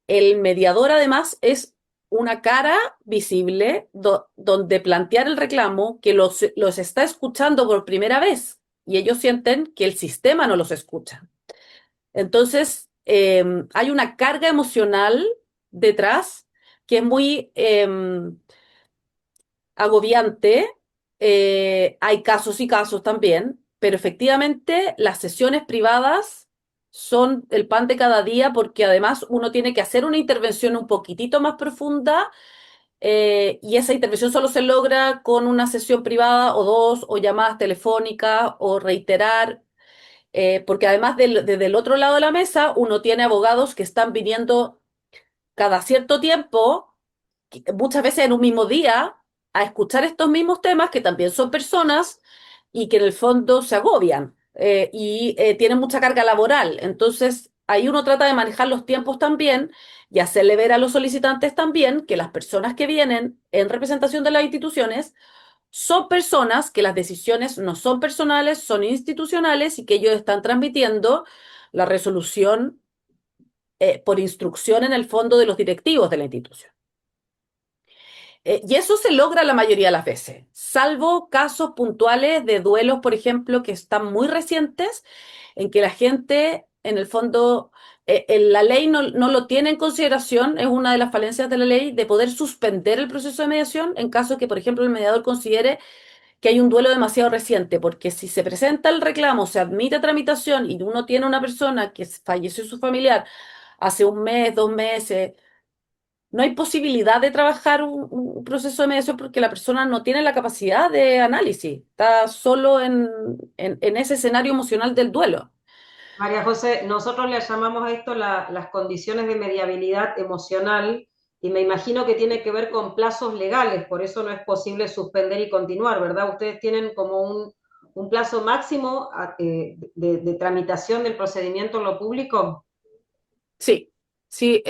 el mediador además es una cara visible donde plantear el reclamo que los está escuchando por primera vez y ellos sienten que el sistema no los escucha. Entonces, hay una carga emocional detrás que es muy agobiante. Hay casos y casos también, pero efectivamente las sesiones privadas son el pan de cada día porque además uno tiene que hacer una intervención un poquitito más profunda y esa intervención solo se logra con una sesión privada o dos o llamadas telefónicas o reiterar, porque además desde el otro lado de la mesa uno tiene abogados que están viniendo cada cierto tiempo, muchas veces en un mismo día, a escuchar estos mismos temas que también son personas y que en el fondo se agobian y tienen mucha carga laboral. Entonces, ahí uno trata de manejar los tiempos también y hacerle ver a los solicitantes también que las personas que vienen en representación de las instituciones son personas que las decisiones no son personales, son institucionales y que ellos están transmitiendo la resolución por instrucción en el fondo de los directivos de la institución. Y eso se logra la mayoría de las veces, salvo casos puntuales de duelos, por ejemplo, que están muy recientes, en que la gente, en el fondo, la ley no lo tiene en consideración, es una de las falencias de la ley, de poder suspender el proceso de mediación en caso que, por ejemplo, el mediador considere que hay un duelo demasiado reciente, porque si se presenta el reclamo, se admite tramitación y uno tiene una persona que falleció su familiar hace un mes, 2 meses, no hay posibilidad de trabajar un proceso de mediación porque la persona no tiene la capacidad de análisis, está solo en ese escenario emocional del duelo. María José, nosotros le llamamos a esto las condiciones de mediabilidad emocional y me imagino que tiene que ver con plazos legales, por eso no es posible suspender y continuar, ¿verdad? Ustedes tienen como un plazo máximo de tramitación del procedimiento en lo público. Sí, sí,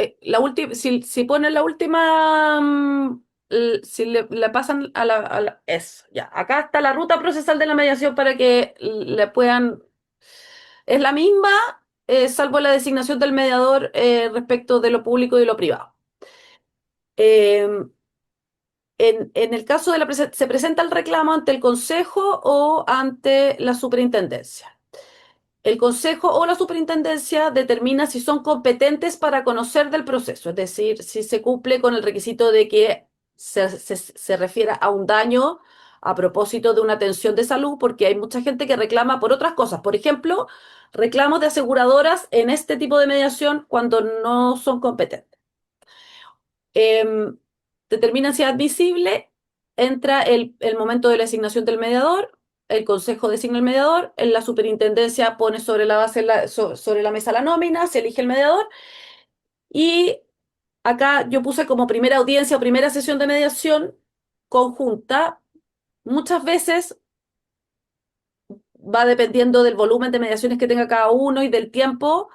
si ponen la última, si le pasan eso, ya, acá está la ruta procesal de la mediación para que le puedan, es la misma, salvo la designación del mediador respecto de lo público y lo privado. Eh, en el caso de se presenta el reclamo ante el consejo o ante la superintendencia. El consejo o la superintendencia determina si son competentes para conocer del proceso, es decir, si se cumple con el requisito de que se refiera a un daño a propósito de una atención de salud, porque hay mucha gente que reclama por otras cosas. Por ejemplo, reclamos de aseguradoras en este tipo de mediación cuando no son competentes. Em, Determinan si es admisible, entra el momento de la asignación del mediador, el consejo designa el mediador, en la superintendencia pone sobre la base sobre la mesa la nómina, se elige el mediador y acá yo puse como primera audiencia o primera sesión de mediación conjunta. Muchas veces va dependiendo del volumen de mediaciones que tenga cada uno y del tiempo.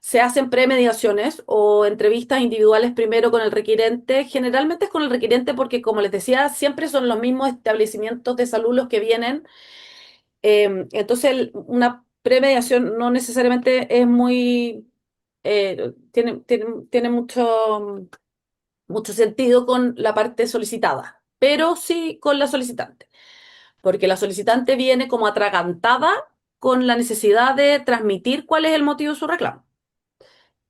Se hacen premediaciones o entrevistas individuales primero con el requirente. Generalmente es con el requirente porque, como les decía, siempre son los mismos establecimientos de salud los que vienen. Entonces, una premediación no necesariamente es muy... tiene mucho sentido con la parte solicitada, pero sí con la solicitante, porque la solicitante viene como atragantada con la necesidad de transmitir cuál es el motivo de su reclamo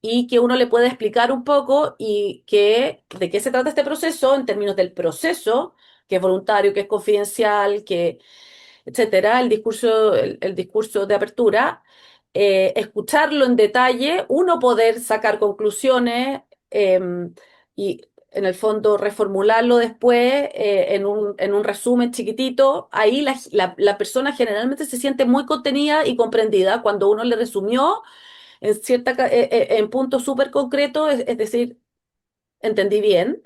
y que uno le pueda explicar un poco y de qué se trata este proceso en términos del proceso, que es voluntario, que es confidencial, que, etcétera, el discurso de apertura, escucharlo en detalle, uno poder sacar conclusiones y en el fondo reformularlo después en un resumen chiquitito. Ahí la persona generalmente se siente muy contenida y comprendida cuando uno le resumió en puntos súper concretos, es decir, entendí bien,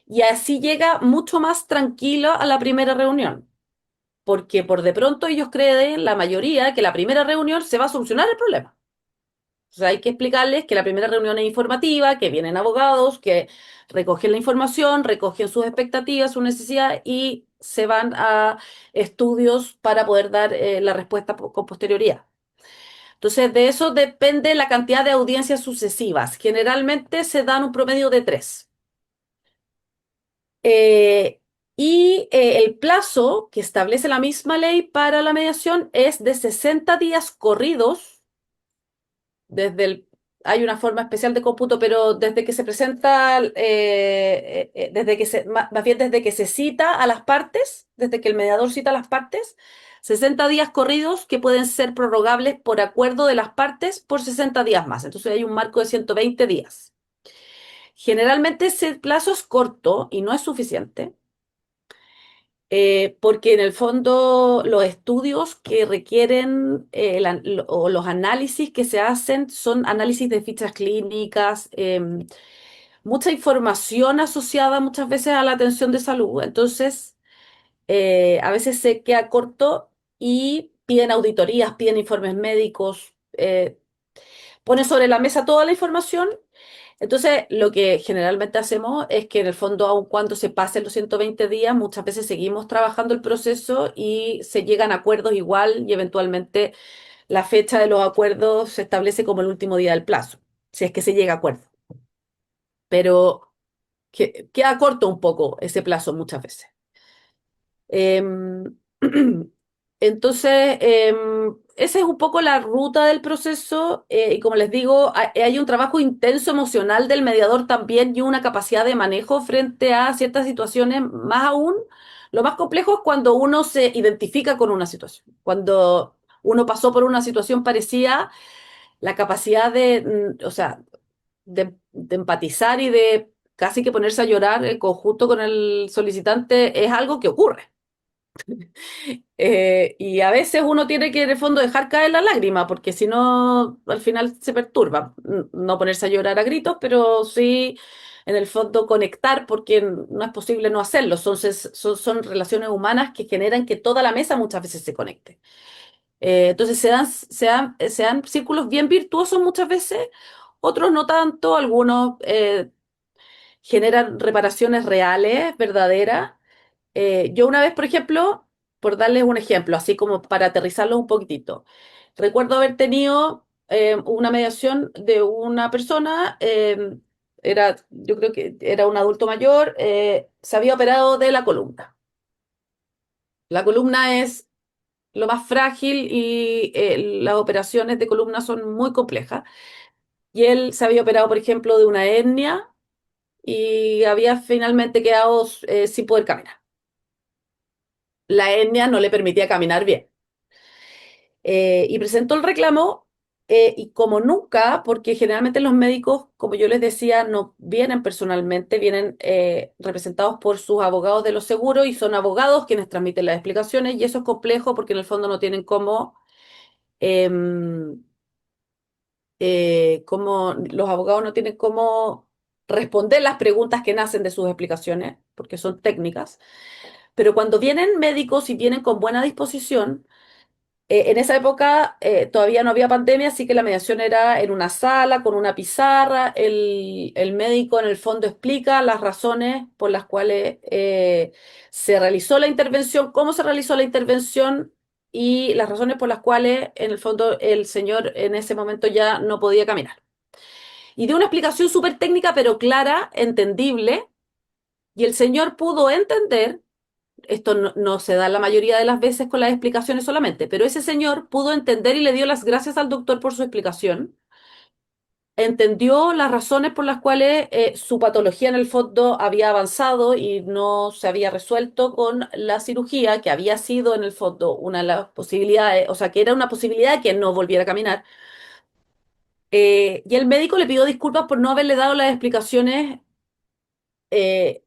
y así llega mucho más tranquilo a la primera reunión, porque por de pronto ellos creen, la mayoría, que la primera reunión se va a solucionar el problema. O sea, hay que explicarles que la primera reunión es informativa, que vienen abogados, que recogen la información, recogen sus expectativas, sus necesidades y se van a estudios para poder dar la respuesta con posterioridad. Entonces, de eso depende la cantidad de audiencias sucesivas. Generalmente se dan un promedio de 3. Eh, el plazo que establece la misma ley para la mediación es de 60 días corridos desde hay una forma especial de cómputo, pero desde que se presenta, más bien desde que se cita a las partes, desde que el mediador cita a las partes, 60 días corridos que pueden ser prorrogables por acuerdo de las partes por 60 días más. Entonces hay un marco de 120 días. Generalmente ese plazo es corto y no es suficiente. Porque en el fondo los estudios que requieren o los análisis que se hacen son análisis de fichas clínicas, mucha información asociada muchas veces a la atención de salud. Entonces, a veces se queda corto y piden auditorías, piden informes médicos, ponen sobre la mesa toda la información. Entonces, lo que generalmente hacemos es que en el fondo, aun cuando se pasen los 120 días, muchas veces seguimos trabajando el proceso y se llegan a acuerdos igual y eventualmente la fecha de los acuerdos se establece como el último día del plazo, si es que se llega a acuerdo. Pero queda corto un poco ese plazo muchas veces. Em, entonces, esa es un poco la ruta del proceso y como les digo, hay un trabajo intenso emocional del mediador también y una capacidad de manejo frente a ciertas situaciones. Más aún, lo más complejo es cuando uno se identifica con una situación, cuando uno pasó por una situación parecida, la capacidad o sea, de empatizar y de casi que ponerse a llorar en conjunto con el solicitante es algo que ocurre. Y a veces uno tiene que en el fondo dejar caer la lágrima, porque si no, al final se perturba. No ponerse a llorar a gritos, pero sí en el fondo conectar, porque no es posible no hacerlo. Son relaciones humanas que generan que toda la mesa muchas veces se conecte. Entonces se dan círculos bien virtuosos muchas veces, otros no tanto, algunos generan reparaciones reales, verdaderas. Yo una vez, por ejemplo, por darles un ejemplo, así como para aterrizarlo un poquitito, recuerdo haber tenido una mediación de una persona, yo creo que era un adulto mayor, se había operado de la columna. La columna es lo más frágil y las operaciones de columna son muy complejas. Y él se había operado, por ejemplo, de una hernia y había finalmente quedado sin poder caminar. La hernia no le permitía caminar bien. Y presentó el reclamo y como nunca, porque generalmente los médicos, como yo les decía, no vienen personalmente, vienen representados por sus abogados de los seguros y son abogados quienes transmiten las explicaciones y eso es complejo porque en el fondo no tienen em, cómo, los abogados no tienen cómo responder las preguntas que nacen de sus explicaciones, porque son técnicas, pero cuando vienen médicos y vienen con buena disposición, en esa época todavía no había pandemia, así que la mediación era en una sala, con una pizarra. El médico en el fondo explica las razones por las cuales se realizó la intervención, cómo se realizó la intervención y las razones por las cuales en el fondo el señor en ese momento ya no podía caminar. Y dio una explicación súper técnica, pero clara, entendible, y el señor pudo entender esto no se da la mayoría de las veces con las explicaciones solamente, pero ese señor pudo entender y le dio las gracias al doctor por su explicación. entendió las razones por las cuales su patología en el fondo había avanzado y no se había resuelto con la cirugía, que había sido en el fondo una de las posibilidades, o sea, que era una posibilidad que no volviera a caminar. Y el médico le pidió disculpas por no haberle dado las explicaciones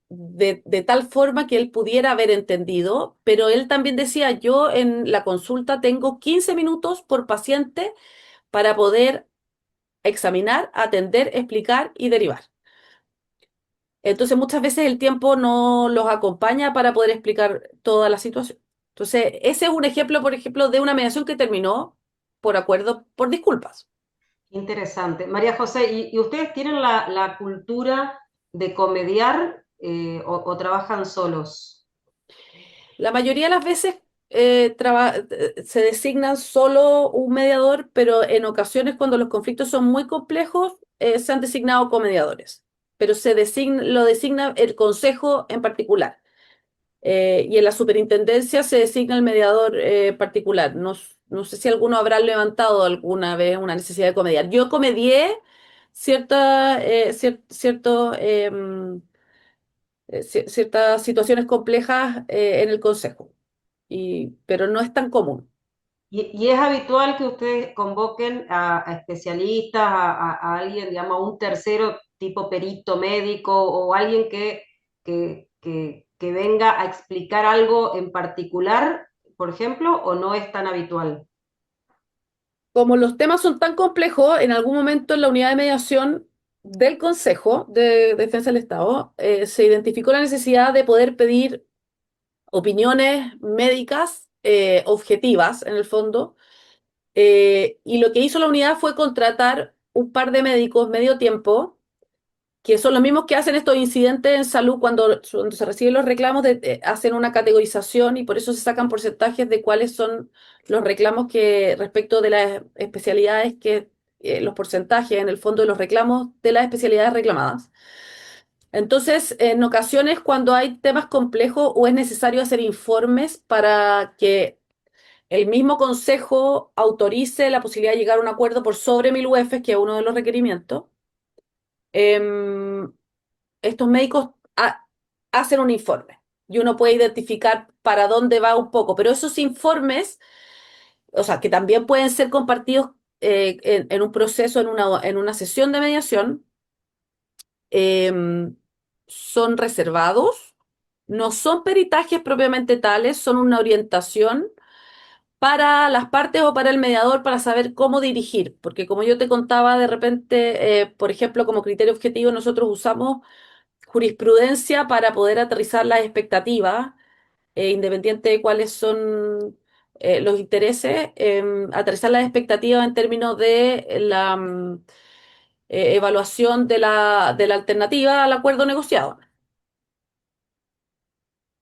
de tal forma que él pudiera haber entendido, pero él también decía, yo en la consulta tengo 15 minutos por paciente para poder examinar, atender, explicar y derivar. Entonces muchas veces el tiempo no los acompaña para poder explicar toda la situación. Entonces, ese es un ejemplo, por ejemplo, de una mediación que terminó por acuerdo, por disculpas. Interesante. María José, ¿y ustedes tienen la cultura de comediar o trabajan solos? La mayoría de las veces se designan solo un mediador, pero en ocasiones cuando los conflictos son muy complejos, se han designado comediadores, pero lo designa el consejo en particular. Y en la superintendencia se designa el mediador particular. No, no sé si alguno habrá levantado alguna vez una necesidad de comediar. Yo comedié ciertas situaciones complejas en el consejo, pero no es tan común. ¿Y es habitual que ustedes convoquen a especialistas, a alguien, digamos, a un tercero tipo perito médico o alguien que venga a explicar algo en particular, por ejemplo, o no es tan habitual? Como los temas son tan complejos, en algún momento en la unidad de mediación del Consejo de Defensa del Estado se identificó la necesidad de poder pedir opiniones médicas objetivas, en el fondo, y lo que hizo la unidad fue contratar un par de médicos medio tiempo, que son los mismos que hacen estos incidentes en salud cuando se reciben los reclamos, hacen una categorización y por eso se sacan porcentajes de cuáles son los reclamos que respecto de las especialidades los porcentajes en el fondo de los reclamos de las especialidades reclamadas. Entonces, en ocasiones cuando hay temas complejos o es necesario hacer informes para que el mismo consejo autorice la posibilidad de llegar a un acuerdo por sobre 1000 UF, que es uno de los requerimientos, em, estos médicos hacen un informe y uno puede identificar para dónde va un poco, pero esos informes, o sea, que también pueden ser compartidos en un proceso, en una sesión de mediación, em, son reservados, no son peritajes propiamente tales, son una orientación para las partes o para el mediador para saber cómo dirigir, porque como yo te contaba, de repente, por ejemplo, como criterio objetivo, nosotros usamos jurisprudencia para poder aterrizar las expectativas, independiente de cuáles son los intereses, aterrizar las expectativas en términos de la evaluación de la alternativa al acuerdo negociado.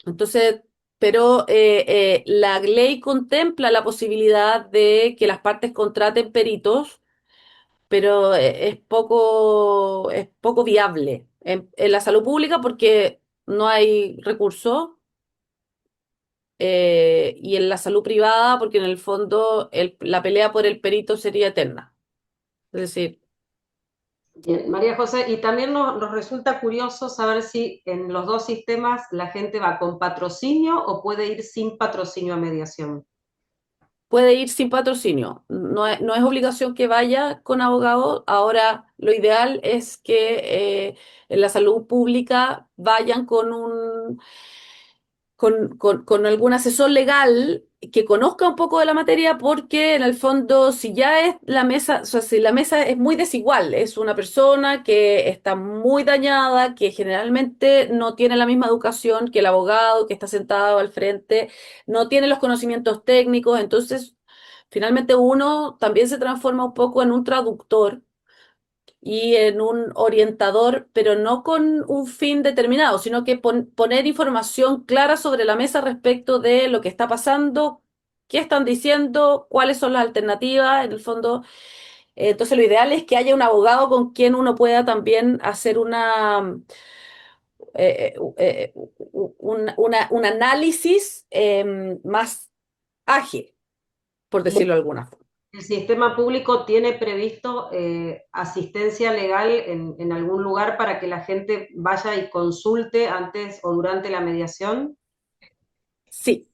Entonces, pero la ley contempla la posibilidad de que las partes contraten peritos, pero es poco viable en la salud pública porque no hay recursos, y en la salud privada porque en el fondo la pelea por el perito sería eterna. Es decir, Bien, María José, y también nos resulta curioso saber si en los dos sistemas la gente va con patrocinio o puede ir sin patrocinio a mediación. puede ir sin patrocinio. No es obligación que vaya con abogado. Ahora, lo ideal es que en la salud pública vayan con algún asesor legal que conozca un poco de la materia, porque en el fondo, si ya es la mesa, o sea, si la mesa es muy desigual, es una persona que está muy dañada, que generalmente no tiene la misma educación que el abogado que está sentado al frente, no tiene los conocimientos técnicos, entonces finalmente uno también se transforma un poco en un traductor y en un orientador, pero no con un fin determinado, sino que poner información clara sobre la mesa respecto de lo que está pasando, qué están diciendo, cuáles son las alternativas, en el fondo. Entonces, lo ideal es que haya un abogado con quien uno pueda también hacer un análisis más ágil, por decirlo de alguna forma. ¿El sistema público tiene previsto asistencia legal en algún lugar para que la gente vaya y consulte antes o durante la mediación? Sí.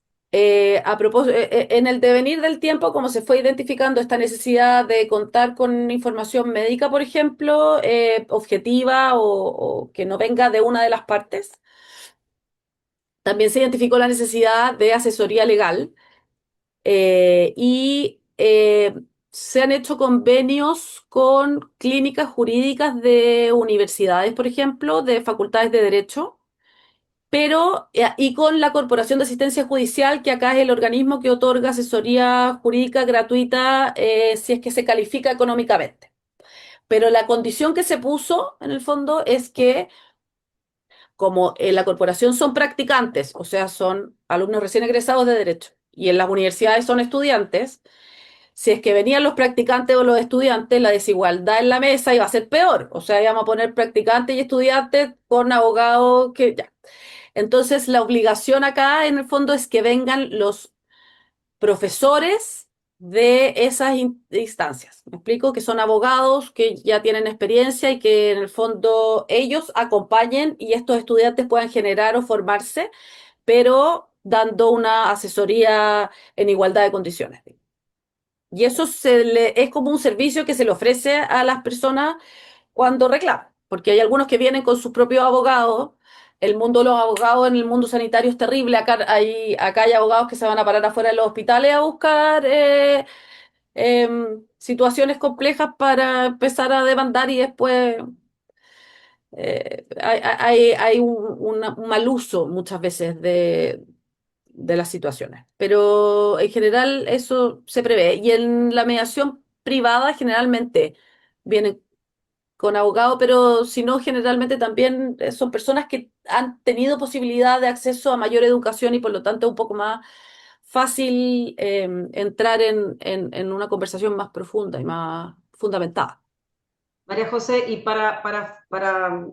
A propósito, en el devenir del tiempo, como se fue identificando esta necesidad de contar con información médica, por ejemplo, objetiva o que no venga de una de las partes, también se identificó la necesidad de asesoría legal y se han hecho convenios con clínicas jurídicas de universidades, por ejemplo, de facultades de derecho, pero y con la Corporación de Asistencia Judicial, que acá es el organismo que otorga asesoría jurídica gratuita si es que se califica económicamente. Pero la condición que se puso, en el fondo, es que como en la corporación son practicantes, o sea, son alumnos recién egresados de derecho, y en las universidades son estudiantes, si es que venían los practicantes o los estudiantes, la desigualdad en la mesa iba a ser peor. O sea, íbamos a poner practicantes y estudiantes con abogados que ya. Entonces, la obligación acá, en el fondo, es que vengan los profesores de esas instancias. ¿Me explico? Que son abogados que ya tienen experiencia y que en el fondo ellos acompañen y estos estudiantes puedan generar o formarse, pero dando una asesoría en igualdad de condiciones. Y eso es como un servicio que se le ofrece a las personas cuando reclaman, porque hay algunos que vienen con sus propios abogados. El mundo de los abogados en el mundo sanitario es terrible. Acá hay abogados que se van a parar afuera de los hospitales a buscar situaciones complejas para empezar a demandar y después hay un mal uso muchas veces de las situaciones. Pero en general eso se prevé. Y en la mediación privada generalmente vienen con abogado, pero si no, generalmente también son personas que han tenido posibilidad de acceso a mayor educación y por lo tanto es un poco más fácil entrar en una conversación más profunda y más fundamentada. María José, y para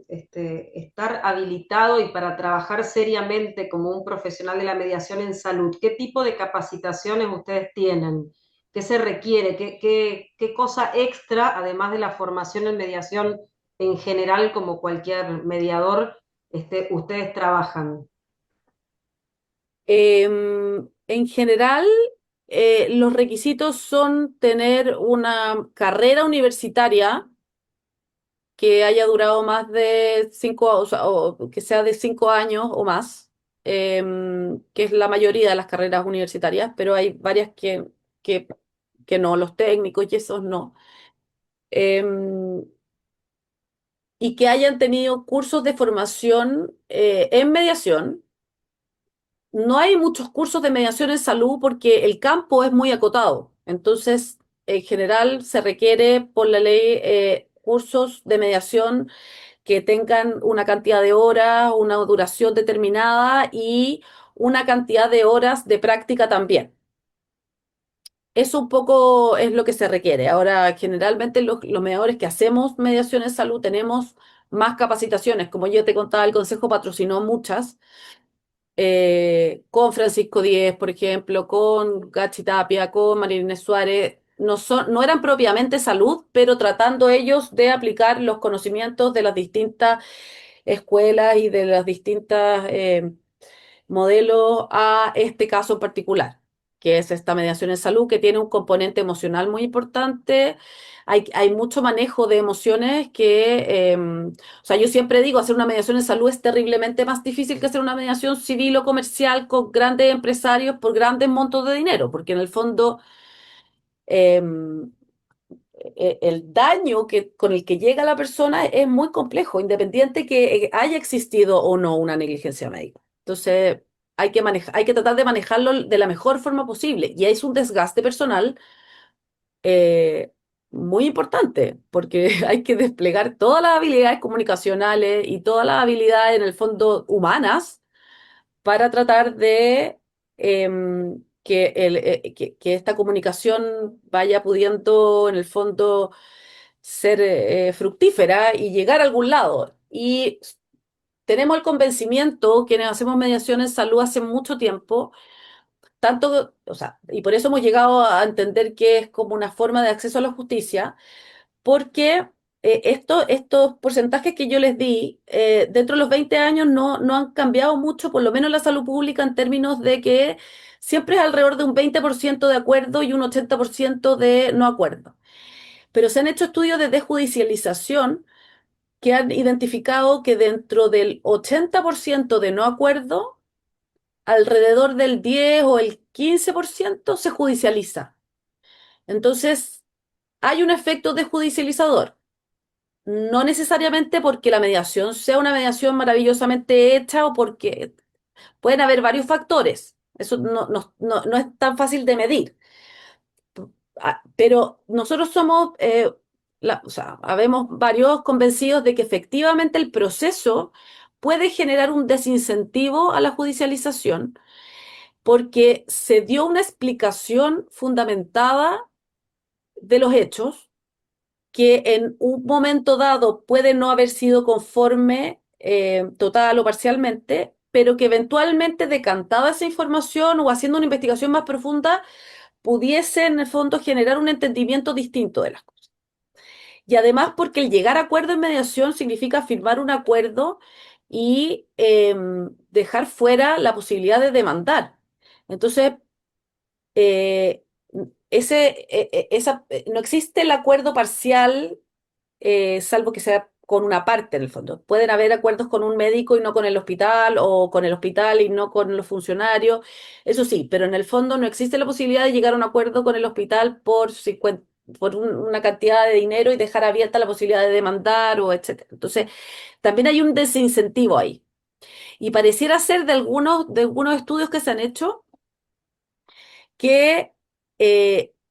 estar habilitado y para trabajar seriamente como un profesional de la mediación en salud, ¿qué tipo de capacitaciones ustedes tienen? ¿Qué se requiere? ¿Qué cosa extra, además de la formación en mediación en general, como cualquier mediador, ustedes trabajan? En general, los requisitos son tener una carrera universitaria que haya durado más de 5, o sea, o que sea de 5 años o más, que es la mayoría de las carreras universitarias, pero hay varias que, que no, los técnicos y esos no. Em, y que hayan tenido cursos de formación en mediación. No hay muchos cursos de mediación en salud porque el campo es muy acotado. Entonces, en general, se requiere por la ley cursos de mediación que tengan una cantidad de horas, una duración determinada y una cantidad de horas de práctica también. Eso un poco es lo que se requiere. Ahora, generalmente los mediadores que hacemos mediación en salud tenemos más capacitaciones. Como yo te contaba, el Consejo patrocinó muchas, con Francisco Díez, por ejemplo, con Gachi Tapia, con María Inés Suárez. No eran propiamente salud, pero tratando ellos de aplicar los conocimientos de las distintas escuelas y de las distintas modelos a este caso en particular, que es esta mediación en salud, que tiene un componente emocional muy importante. Hay mucho manejo de emociones o sea, yo siempre digo, hacer una mediación en salud es terriblemente más difícil que hacer una mediación civil o comercial con grandes empresarios por grandes montos de dinero, porque en el fondo em, el daño con el que llega la persona es muy complejo, independiente que haya existido o no una negligencia médica. Entonces, hay que tratar de manejarlo de la mejor forma posible. Y es un desgaste personal eh, muy importante, porque hay que desplegar todas las habilidades comunicacionales y todas las habilidades, en el fondo, humanas para tratar de que esta comunicación vaya pudiendo, en el fondo, ser fructífera y llegar a algún lado. Y tenemos el convencimiento, quienes hacemos mediación en salud hace mucho tiempo, tanto, o sea, y por eso hemos llegado a entender que es como una forma de acceso a la justicia, porque estos porcentajes que yo les di, dentro de los 20 años no han cambiado mucho, por lo menos la salud pública, en términos de que siempre es alrededor de un 20% de acuerdo y un 80% de no acuerdo. Pero se han hecho estudios de desjudicialización que han identificado que dentro del 80% de no acuerdo, alrededor del 10 o el 15% se judicializa. Entonces, hay un efecto desjudicializador. No necesariamente porque la mediación sea una mediación maravillosamente hecha o porque pueden haber varios factores. Eso no es tan fácil de medir. Pero nosotros somos, o sea, habemos varios convencidos de que efectivamente el proceso puede generar un desincentivo a la judicialización porque se dio una explicación fundamentada de los hechos que en un momento dado puede no haber sido conforme total o parcialmente, pero que eventualmente decantada esa información o haciendo una investigación más profunda pudiese en el fondo generar un entendimiento distinto de las cosas. Y además porque el llegar a acuerdo en mediación significa firmar un acuerdo y dejar fuera la posibilidad de demandar. Entonces, eh, no existe el acuerdo parcial, salvo que sea con una parte en el fondo. Pueden haber acuerdos con un médico y no con el hospital, o con el hospital y no con los funcionarios. Eso sí, pero en el fondo no existe la posibilidad de llegar a un acuerdo con el hospital por una cantidad de dinero y dejar abierta la posibilidad de demandar o etcétera. Entonces, también hay un desincentivo ahí. Y pareciera ser de algunos estudios que se han hecho que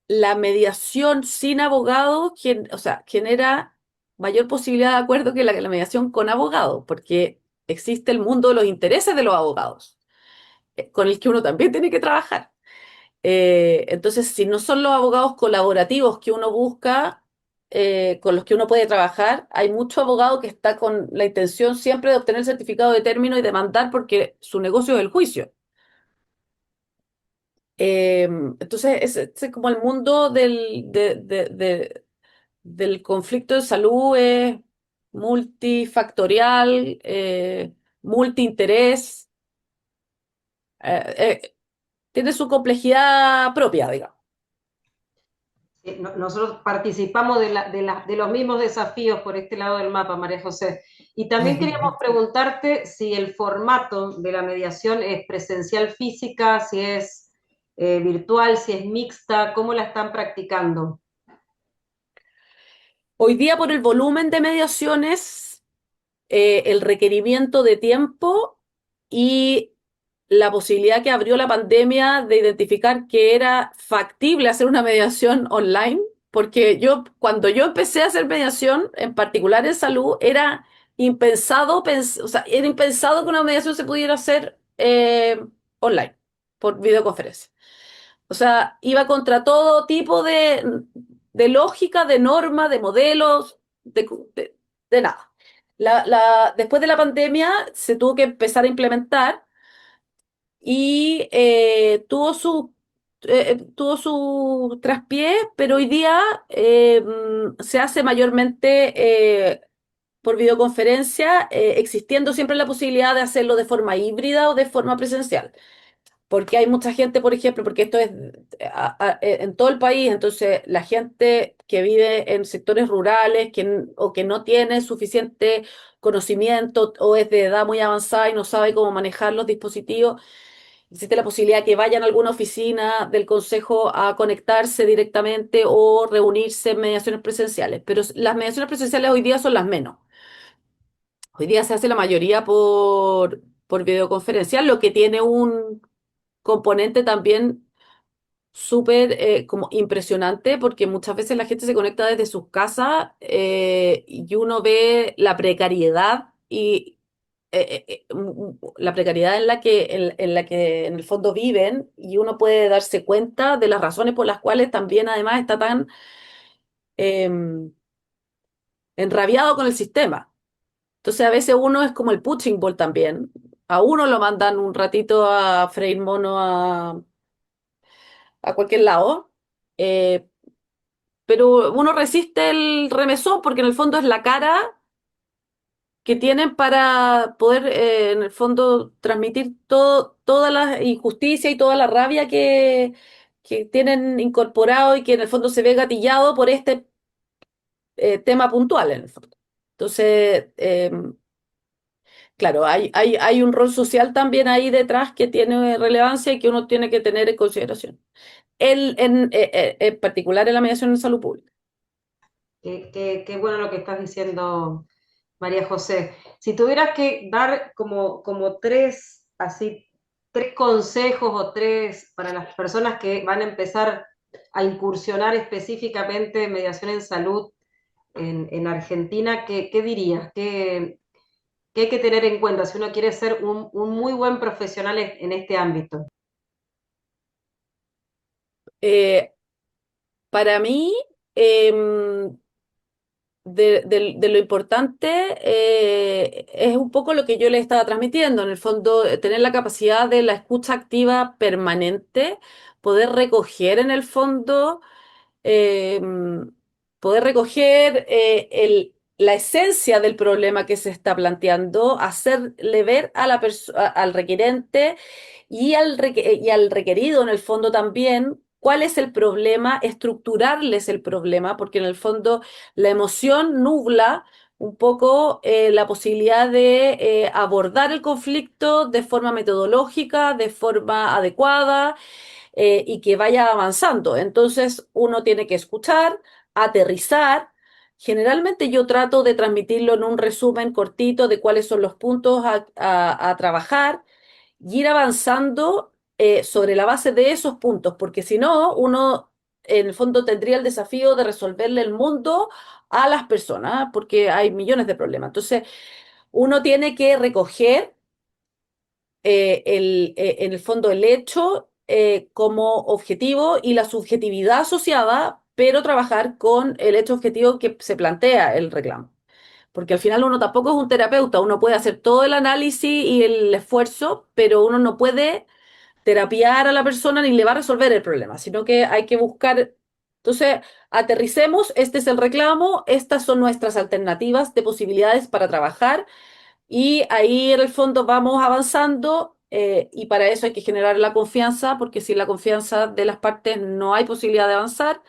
la mediación sin abogado, o sea, genera mayor posibilidad de acuerdo que la mediación con abogado, porque existe el mundo de los intereses de los abogados, con el que uno también tiene que trabajar. Entonces, si no son los abogados colaborativos que uno busca, con los que uno puede trabajar, hay mucho abogado que está con la intención siempre de obtener el certificado de término y demandar porque su negocio es el juicio. Entonces, es como el mundo del conflicto de salud es multifactorial, multiinterés, eh, eh, tiene su complejidad propia, digamos. Nosotros participamos de los mismos desafíos por este lado del mapa, María José. Y también queríamos preguntarte si el formato de la mediación es presencial física, si es virtual, si es mixta, ¿cómo la están practicando? Hoy día, por el volumen de mediaciones, el requerimiento de tiempo y la posibilidad que abrió la pandemia de identificar que era factible hacer una mediación online, porque cuando yo empecé a hacer mediación, en particular en salud, era impensado, o sea, era impensado que una mediación se pudiera hacer online, por videoconferencia. O sea, iba contra todo tipo de lógica, de norma, de modelos, de nada. Después de la pandemia se tuvo que empezar a implementar y tuvo su traspié, pero hoy día se hace mayormente por videoconferencia, existiendo siempre la posibilidad de hacerlo de forma híbrida o de forma presencial. Porque hay mucha gente, por ejemplo, porque esto es en todo el país, entonces la gente que vive en sectores rurales o que no tiene suficiente conocimiento o es de edad muy avanzada y no sabe cómo manejar los dispositivos, existe la posibilidad que vayan a alguna oficina del consejo a conectarse directamente o reunirse en mediaciones presenciales. Pero las mediaciones presenciales hoy día son las menos. Hoy día se hace la mayoría por videoconferencia, lo que tiene un componente también súper como impresionante porque muchas veces la gente se conecta desde sus casas y uno ve la precariedad y la precariedad en la que en el fondo viven y uno puede darse cuenta de las razones por las cuales también además está tan em, enrabiado con el sistema. Entonces a veces uno es como el punching ball también. A uno lo mandan un ratito a freír mono a cualquier lado. Eh, pero uno resiste el remesón porque en el fondo es la cara que tienen para poder, en el fondo, transmitir toda la injusticia y toda la rabia que tienen incorporado y que en el fondo se ve gatillado por este tema puntual, en el fondo. Entonces, claro, hay un rol social también ahí detrás que tiene relevancia y que uno tiene que tener en consideración. En particular en la mediación en salud pública. Qué bueno lo que estás diciendo, María José. Si tuvieras que dar como tres, así, tres consejos o tres para las personas que van a empezar a incursionar específicamente en mediación en salud en Argentina, ¿qué dirías? ¿Qué hay que tener en cuenta si uno quiere ser un muy buen profesional en este ámbito? Eh, para mí, em, de lo importante es un poco lo que yo le estaba transmitiendo, en el fondo, tener la capacidad de la escucha activa permanente, poder recoger en el fondo, eh, poder recoger la esencia del problema que se está planteando, hacerle ver a al requerente y al requerido en el fondo también cuál es el problema, estructurarles el problema, porque en el fondo la emoción nubla un poco la posibilidad de abordar el conflicto de forma metodológica, de forma adecuada y que vaya avanzando. Entonces uno tiene que escuchar, aterrizar. Generalmente yo trato de transmitirlo en un resumen cortito de cuáles son los puntos a trabajar y ir avanzando sobre la base de esos puntos, porque si no, uno en el fondo tendría el desafío de resolverle el mundo a las personas, porque hay millones de problemas. Entonces, uno tiene que recoger en el fondo el hecho como objetivo y la subjetividad asociada, pero trabajar con el hecho objetivo que se plantea el reclamo. Porque al final uno tampoco es un terapeuta, uno puede hacer todo el análisis y el esfuerzo, pero uno no puede terapiar a la persona ni le va a resolver el problema, sino que hay que buscar. Entonces, aterricemos, este es el reclamo, estas son nuestras alternativas de posibilidades para trabajar y ahí en el fondo vamos avanzando y para eso hay que generar la confianza, porque sin la confianza de las partes no hay posibilidad de avanzar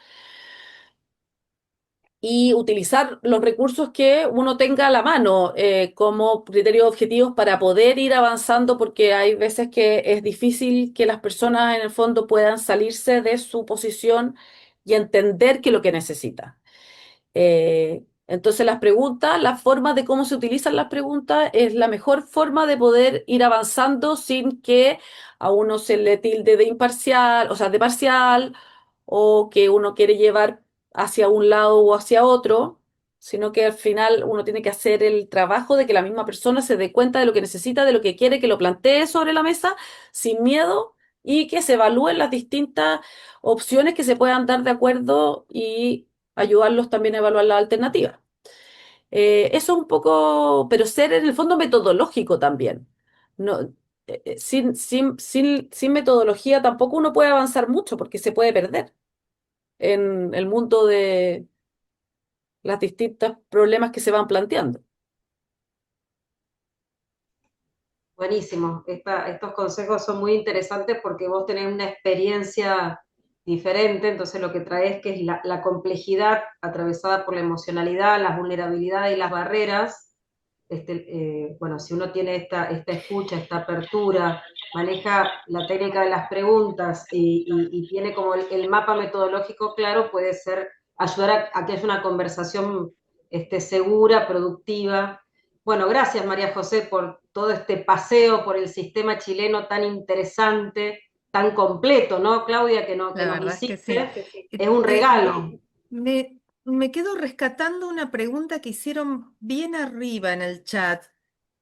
y utilizar los recursos que uno tenga a la mano como criterios objetivos para poder ir avanzando, porque hay veces que es difícil que las personas en el fondo puedan salirse de su posición y entender qué es lo que necesita. Entonces las preguntas, la forma de cómo se utilizan las preguntas es la mejor forma de poder ir avanzando sin que a uno se le tilde de imparcial, o sea, de parcial, o que uno quiere llevar hacia un lado o hacia otro, sino que al final uno tiene que hacer el trabajo de que la misma persona se dé cuenta de lo que necesita, de lo que quiere, que lo plantee sobre la mesa sin miedo y que se evalúen las distintas opciones que se puedan dar de acuerdo y ayudarlos también a evaluar las alternativas. Eso es un poco, pero ser en el fondo metodológico también. No, sin metodología tampoco uno puede avanzar mucho porque se puede perder en el mundo de los distintos problemas que se van planteando. Buenísimo. Estos consejos son muy interesantes porque vos tenés una experiencia diferente, entonces lo que traes que es la complejidad atravesada por la emocionalidad, la vulnerabilidad y las barreras. Bueno, si uno tiene esta escucha, esta apertura, maneja la técnica de las preguntas y tiene como el mapa metodológico claro, puede ser ayudar a que haya una conversación segura, productiva. Bueno, gracias María José por todo este paseo por el sistema chileno tan interesante, tan completo, ¿no, Claudia? Que La nos verdad es que sí. hiciste. Es un regalo. Me quedo rescatando una pregunta que hicieron bien arriba en el chat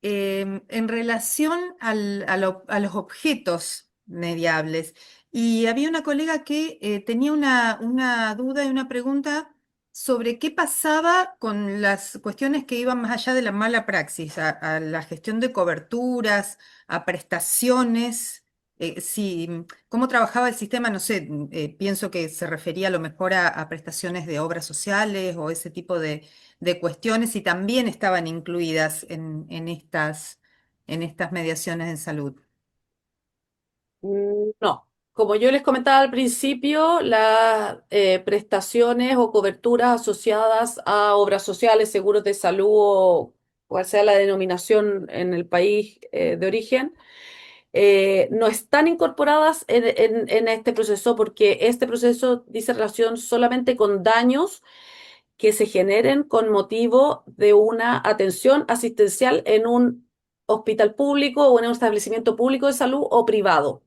en relación a los objetos mediables. Y había una colega que tenía una duda y una pregunta sobre qué pasaba con las cuestiones que iban más allá de la mala praxis, a la gestión de coberturas, a prestaciones. cómo trabajaba el sistema, no sé, pienso que se refería a lo mejor a prestaciones de obras sociales o ese tipo de cuestiones y también estaban incluidas en estas mediaciones en salud. No, como yo les comentaba al principio, las prestaciones o coberturas asociadas a obras sociales, seguros de salud o cual sea la denominación en el país de origen, no están incorporadas en este proceso porque este proceso dice relación solamente con daños que se generen con motivo de una atención asistencial en un hospital público o en un establecimiento público de salud o privado.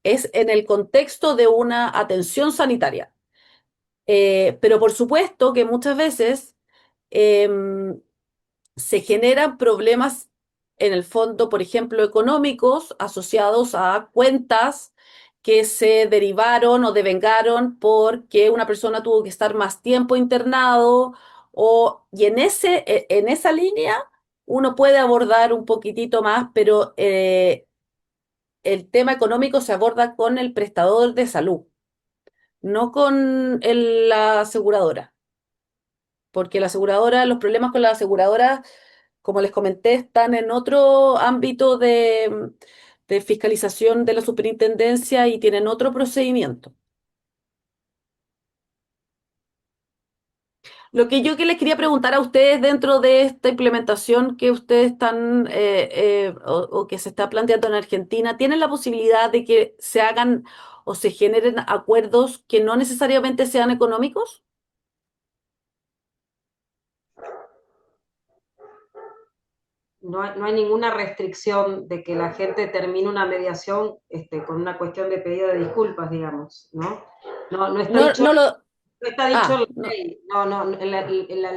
Es en el contexto de una atención sanitaria. Pero por supuesto que muchas veces em, se generan problemas en el fondo, por ejemplo, económicos asociados a cuentas que se derivaron o devengaron porque una persona tuvo que estar más tiempo internado y en esa línea uno puede abordar un poquitito más, pero el tema económico se aborda con el prestador de salud, no con la aseguradora, porque la aseguradora, los problemas con la aseguradora, como les comenté, están en otro ámbito de fiscalización de la superintendencia y tienen otro procedimiento. Lo que yo que les quería preguntar a ustedes dentro de esta implementación que ustedes están o que se está planteando en Argentina, ¿tienen la posibilidad de que se hagan o se generen acuerdos que no necesariamente sean económicos? No hay ninguna restricción de que la gente termine una mediación con una cuestión de pedido de disculpas, digamos, ¿no? No está No, dicho, no lo. no está dicho en la No. ley.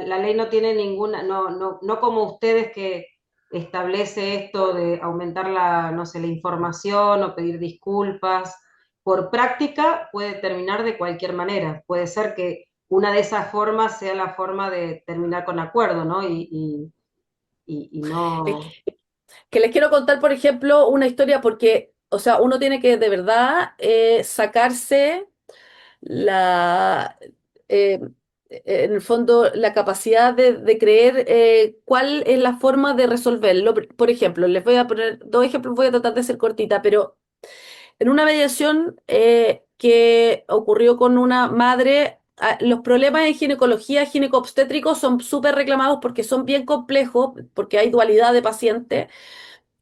La ley no tiene ninguna, no como ustedes que establece esto de aumentar no sé, la información o pedir disculpas. Por práctica puede terminar de cualquier manera. Puede ser que una de esas formas sea la forma de terminar con acuerdo, ¿no? Y Es no. que les quiero contar, por ejemplo, una historia porque, o sea, uno tiene que de verdad sacarse la, eh, en el fondo, la capacidad de creer cuál es la forma de resolverlo. Por ejemplo, les voy a poner dos ejemplos, voy a tratar de ser cortita, pero en una mediación que ocurrió con una madre, los problemas en ginecología gineco-obstétricos son súper reclamados porque son bien complejos, porque hay dualidad de pacientes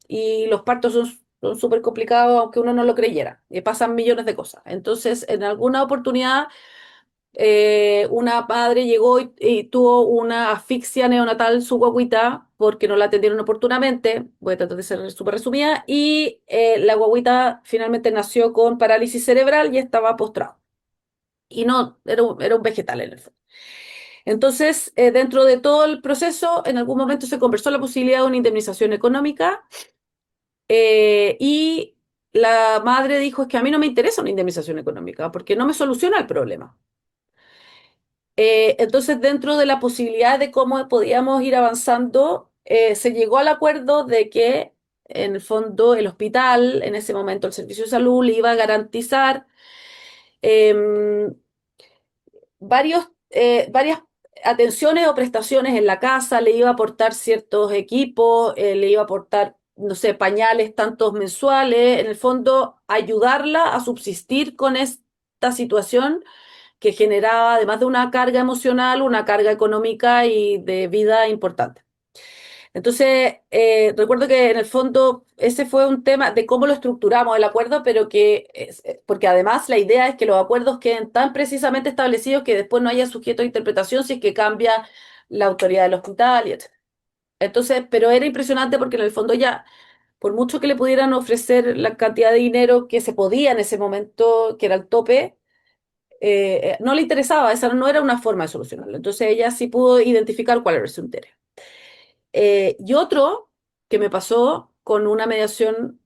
y los partos son súper complicados, aunque uno no lo creyera, y pasan millones de cosas. Entonces, en alguna oportunidad, una madre llegó y tuvo una asfixia neonatal su guagüita porque no la atendieron oportunamente, voy a tratar de ser súper resumida, y la guagüita finalmente nació con parálisis cerebral y estaba postrado. Y no, era un vegetal en el fondo. Entonces, dentro de todo el proceso, en algún momento se conversó la posibilidad de una indemnización económica y la madre dijo, es que a mí no me interesa una indemnización económica porque no me soluciona el problema. Entonces, dentro de la posibilidad de cómo podíamos ir avanzando, se llegó al acuerdo de que, en el fondo, el hospital, en ese momento el servicio de salud, le iba a garantizar em, varias atenciones o prestaciones en la casa, le iba a aportar ciertos equipos, le iba a aportar, no sé, pañales tantos mensuales, en el fondo, ayudarla a subsistir con esta situación que generaba, además de una carga emocional, una carga económica y de vida importante. Entonces, recuerdo que en el fondo ese fue un tema de cómo lo estructuramos el acuerdo, pero porque además la idea es que los acuerdos queden tan precisamente establecidos que después no haya sujeto a interpretación si es que cambia la autoridad del hospital y etc. Entonces, pero era impresionante porque en el fondo ya, por mucho que le pudieran ofrecer la cantidad de dinero que se podía en ese momento, que era el tope, no le interesaba, esa no era una forma de solucionarlo. Entonces ella sí pudo identificar cuál era su interés. Y otro que me pasó con una mediación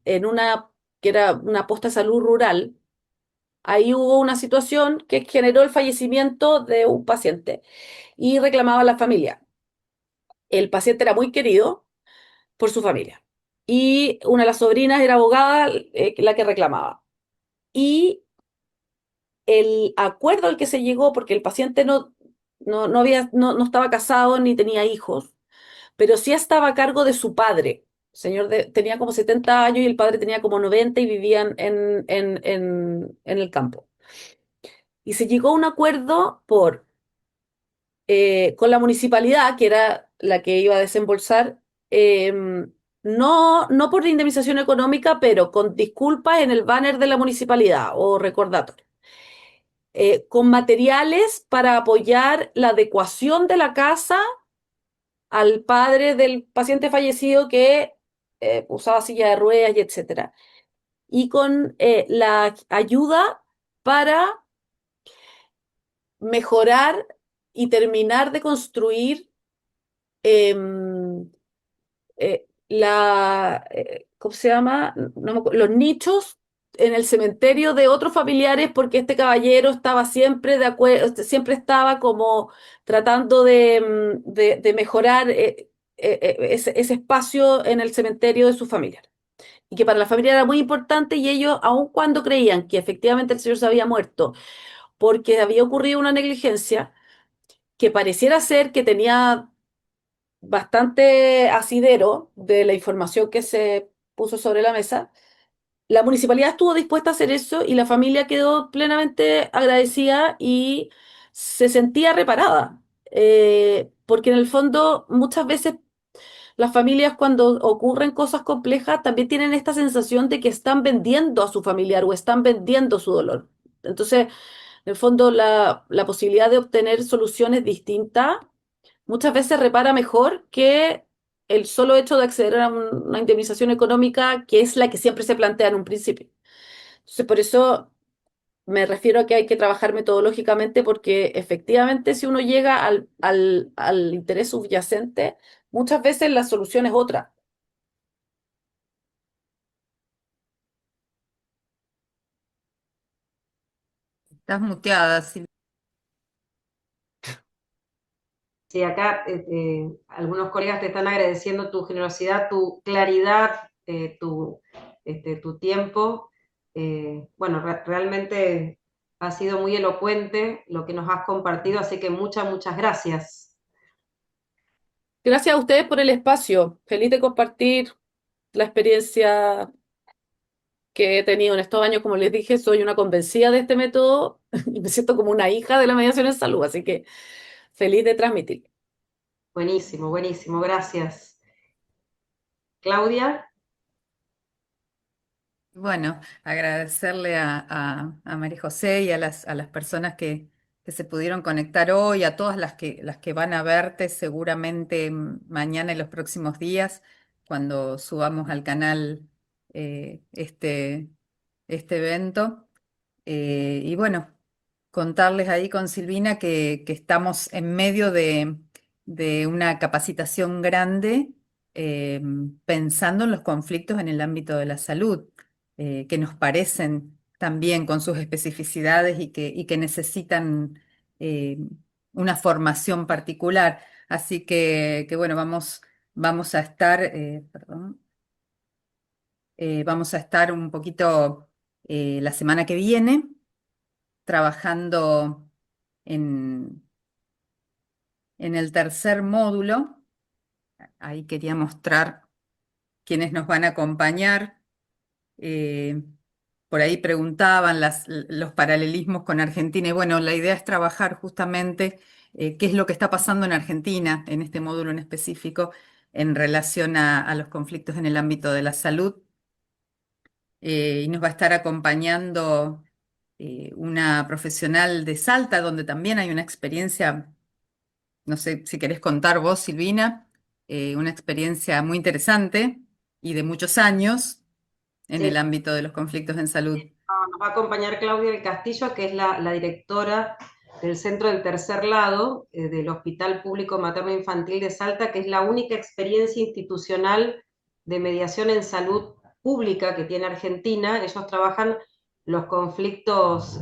que era una posta de salud rural, ahí hubo una situación que generó el fallecimiento de un paciente y reclamaba a la familia. El paciente era muy querido por su familia. y una de las sobrinas era abogada, la que reclamaba. Y el acuerdo al que se llegó, porque el paciente no estaba casado ni tenía hijos, pero sí estaba a cargo de su padre. El señor tenía como 70 años y el padre tenía como 90 y vivían en el campo. Y se llegó a un acuerdo con la municipalidad, que era la que iba a desembolsar, no por la indemnización económica, pero con disculpas en el banner de la municipalidad o recordatorio, con materiales para apoyar la adecuación de la casa al padre del paciente fallecido que usaba silla de ruedas y etcétera. Y con la ayuda para mejorar y terminar de construir em, ¿cómo se llama? No me acuerdo, los nichos en el cementerio de otros familiares, porque este caballero estaba siempre de acuerdo, siempre estaba como tratando de mejorar ese espacio en el cementerio de su familia. Y que para la familia era muy importante, y ellos, aun cuando creían que efectivamente el señor se había muerto porque había ocurrido una negligencia, que pareciera ser que tenía bastante asidero de la información que se puso sobre la mesa, la municipalidad estuvo dispuesta a hacer eso y la familia quedó plenamente agradecida y se sentía reparada. Porque en el fondo muchas veces las familias, cuando ocurren cosas complejas, también tienen esta sensación de que están vendiendo a su familiar o están vendiendo su dolor. Entonces, en el fondo, la posibilidad de obtener soluciones distintas muchas veces repara mejor que el solo hecho de acceder a una indemnización económica, que es la que siempre se plantea en un principio. Entonces, por eso me refiero a que hay que trabajar metodológicamente, porque efectivamente si uno llega al interés subyacente, muchas veces la solución es otra. Estás muteada, Silvina. Sí, acá algunos colegas te están agradeciendo tu generosidad, tu claridad, tu tiempo. Bueno, realmente ha sido muy elocuente lo que nos has compartido, así que muchas gracias. Gracias a ustedes por el espacio. Feliz de compartir la experiencia que he tenido en estos años. Como les dije, soy una convencida de este método y me siento como una hija de la mediación en salud, así que feliz de transmitir. Buenísimo, gracias. Claudia. Bueno, agradecerle a María José y a las personas que se pudieron conectar hoy, a todas las que van a verte seguramente mañana y los próximos días, cuando subamos al canal este evento. Y bueno, contarles ahí con Silvina que estamos en medio de una capacitación grande, eh, pensando en los conflictos en el ámbito de la salud, que nos parecen también con sus especificidades y que necesitan eh, una formación particular. Así que bueno, vamos a estar, perdón, vamos a estar un poquito la semana que viene trabajando en, en el tercer módulo. Ahí quería mostrar quiénes nos van a acompañar. Eh, por ahí preguntaban los paralelismos con Argentina y bueno, la idea es trabajar justamente qué es lo que está pasando en Argentina en este módulo en específico en relación a los conflictos en el ámbito de la salud. Y nos va a estar acompañando una profesional de Salta, donde también hay una experiencia, no sé si querés contar vos, Silvina, una experiencia muy interesante y de muchos años en el Sí, ámbito de los conflictos en salud. nos va a acompañar Claudia del Castillo, que es la directora del Centro del Tercer Lado, del Hospital Público Materno Infantil de Salta, que es la única experiencia institucional de mediación en salud pública que tiene Argentina. Ellos trabajan los conflictos,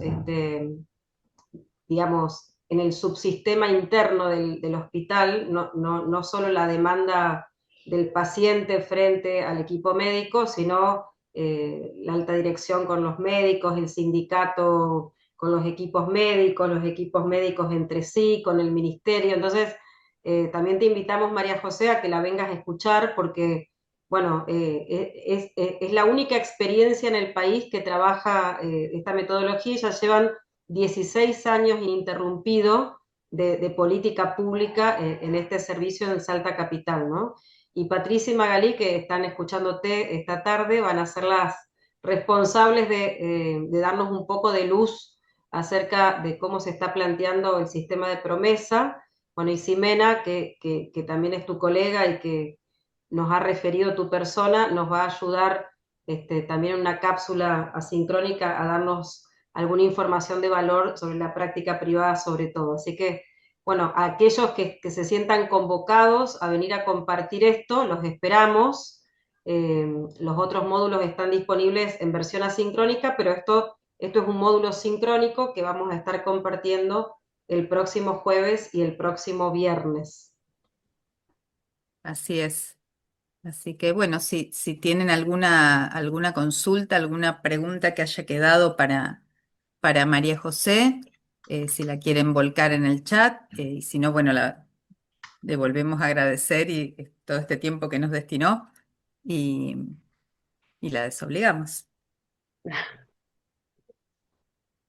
digamos, en el subsistema interno del hospital, no solo la demanda del paciente frente al equipo médico, sino la alta dirección con los médicos, el sindicato con los equipos médicos entre sí, con el ministerio. Entonces, también te invitamos, María José, a que la vengas a escuchar porque, bueno, es la única experiencia en el país que trabaja esta metodología. Ya llevan 16 años ininterrumpido de política pública en este servicio en Salta Capital, ¿no? Y Patricia y Magalí, que están escuchándote esta tarde, van a ser las responsables de darnos un poco de luz acerca de cómo se está planteando el sistema de promesa. Bueno, y Ximena, que también es tu colega y que nos ha referido tu persona, nos va a ayudar también en una cápsula asincrónica a darnos alguna información de valor sobre la práctica privada sobre todo. Así que, bueno, a aquellos que se sientan convocados a venir a compartir esto, los esperamos. Los otros módulos están disponibles en versión asincrónica, pero esto es un módulo sincrónico que vamos a estar compartiendo el próximo jueves y el próximo viernes. Así es. Así que bueno, si tienen alguna consulta, alguna pregunta que haya quedado para María José, si la quieren volcar en el chat, y si no, bueno, le volvemos a agradecer y todo este tiempo que nos destinó y, y la desobligamos.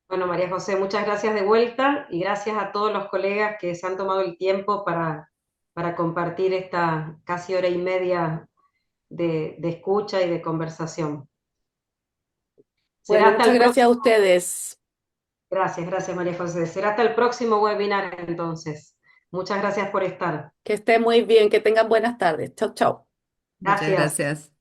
Bueno, María José, muchas gracias de vuelta y gracias a todos los colegas que se han tomado el tiempo para compartir esta casi hora y media de escucha y de conversación. Será Bueno, hasta muchas el gracias a próximo. ustedes. Gracias María José. Será hasta el próximo webinar entonces. Muchas gracias por estar. Que estén muy bien, que tengan buenas tardes. Chau, chau. Muchas Gracias. gracias.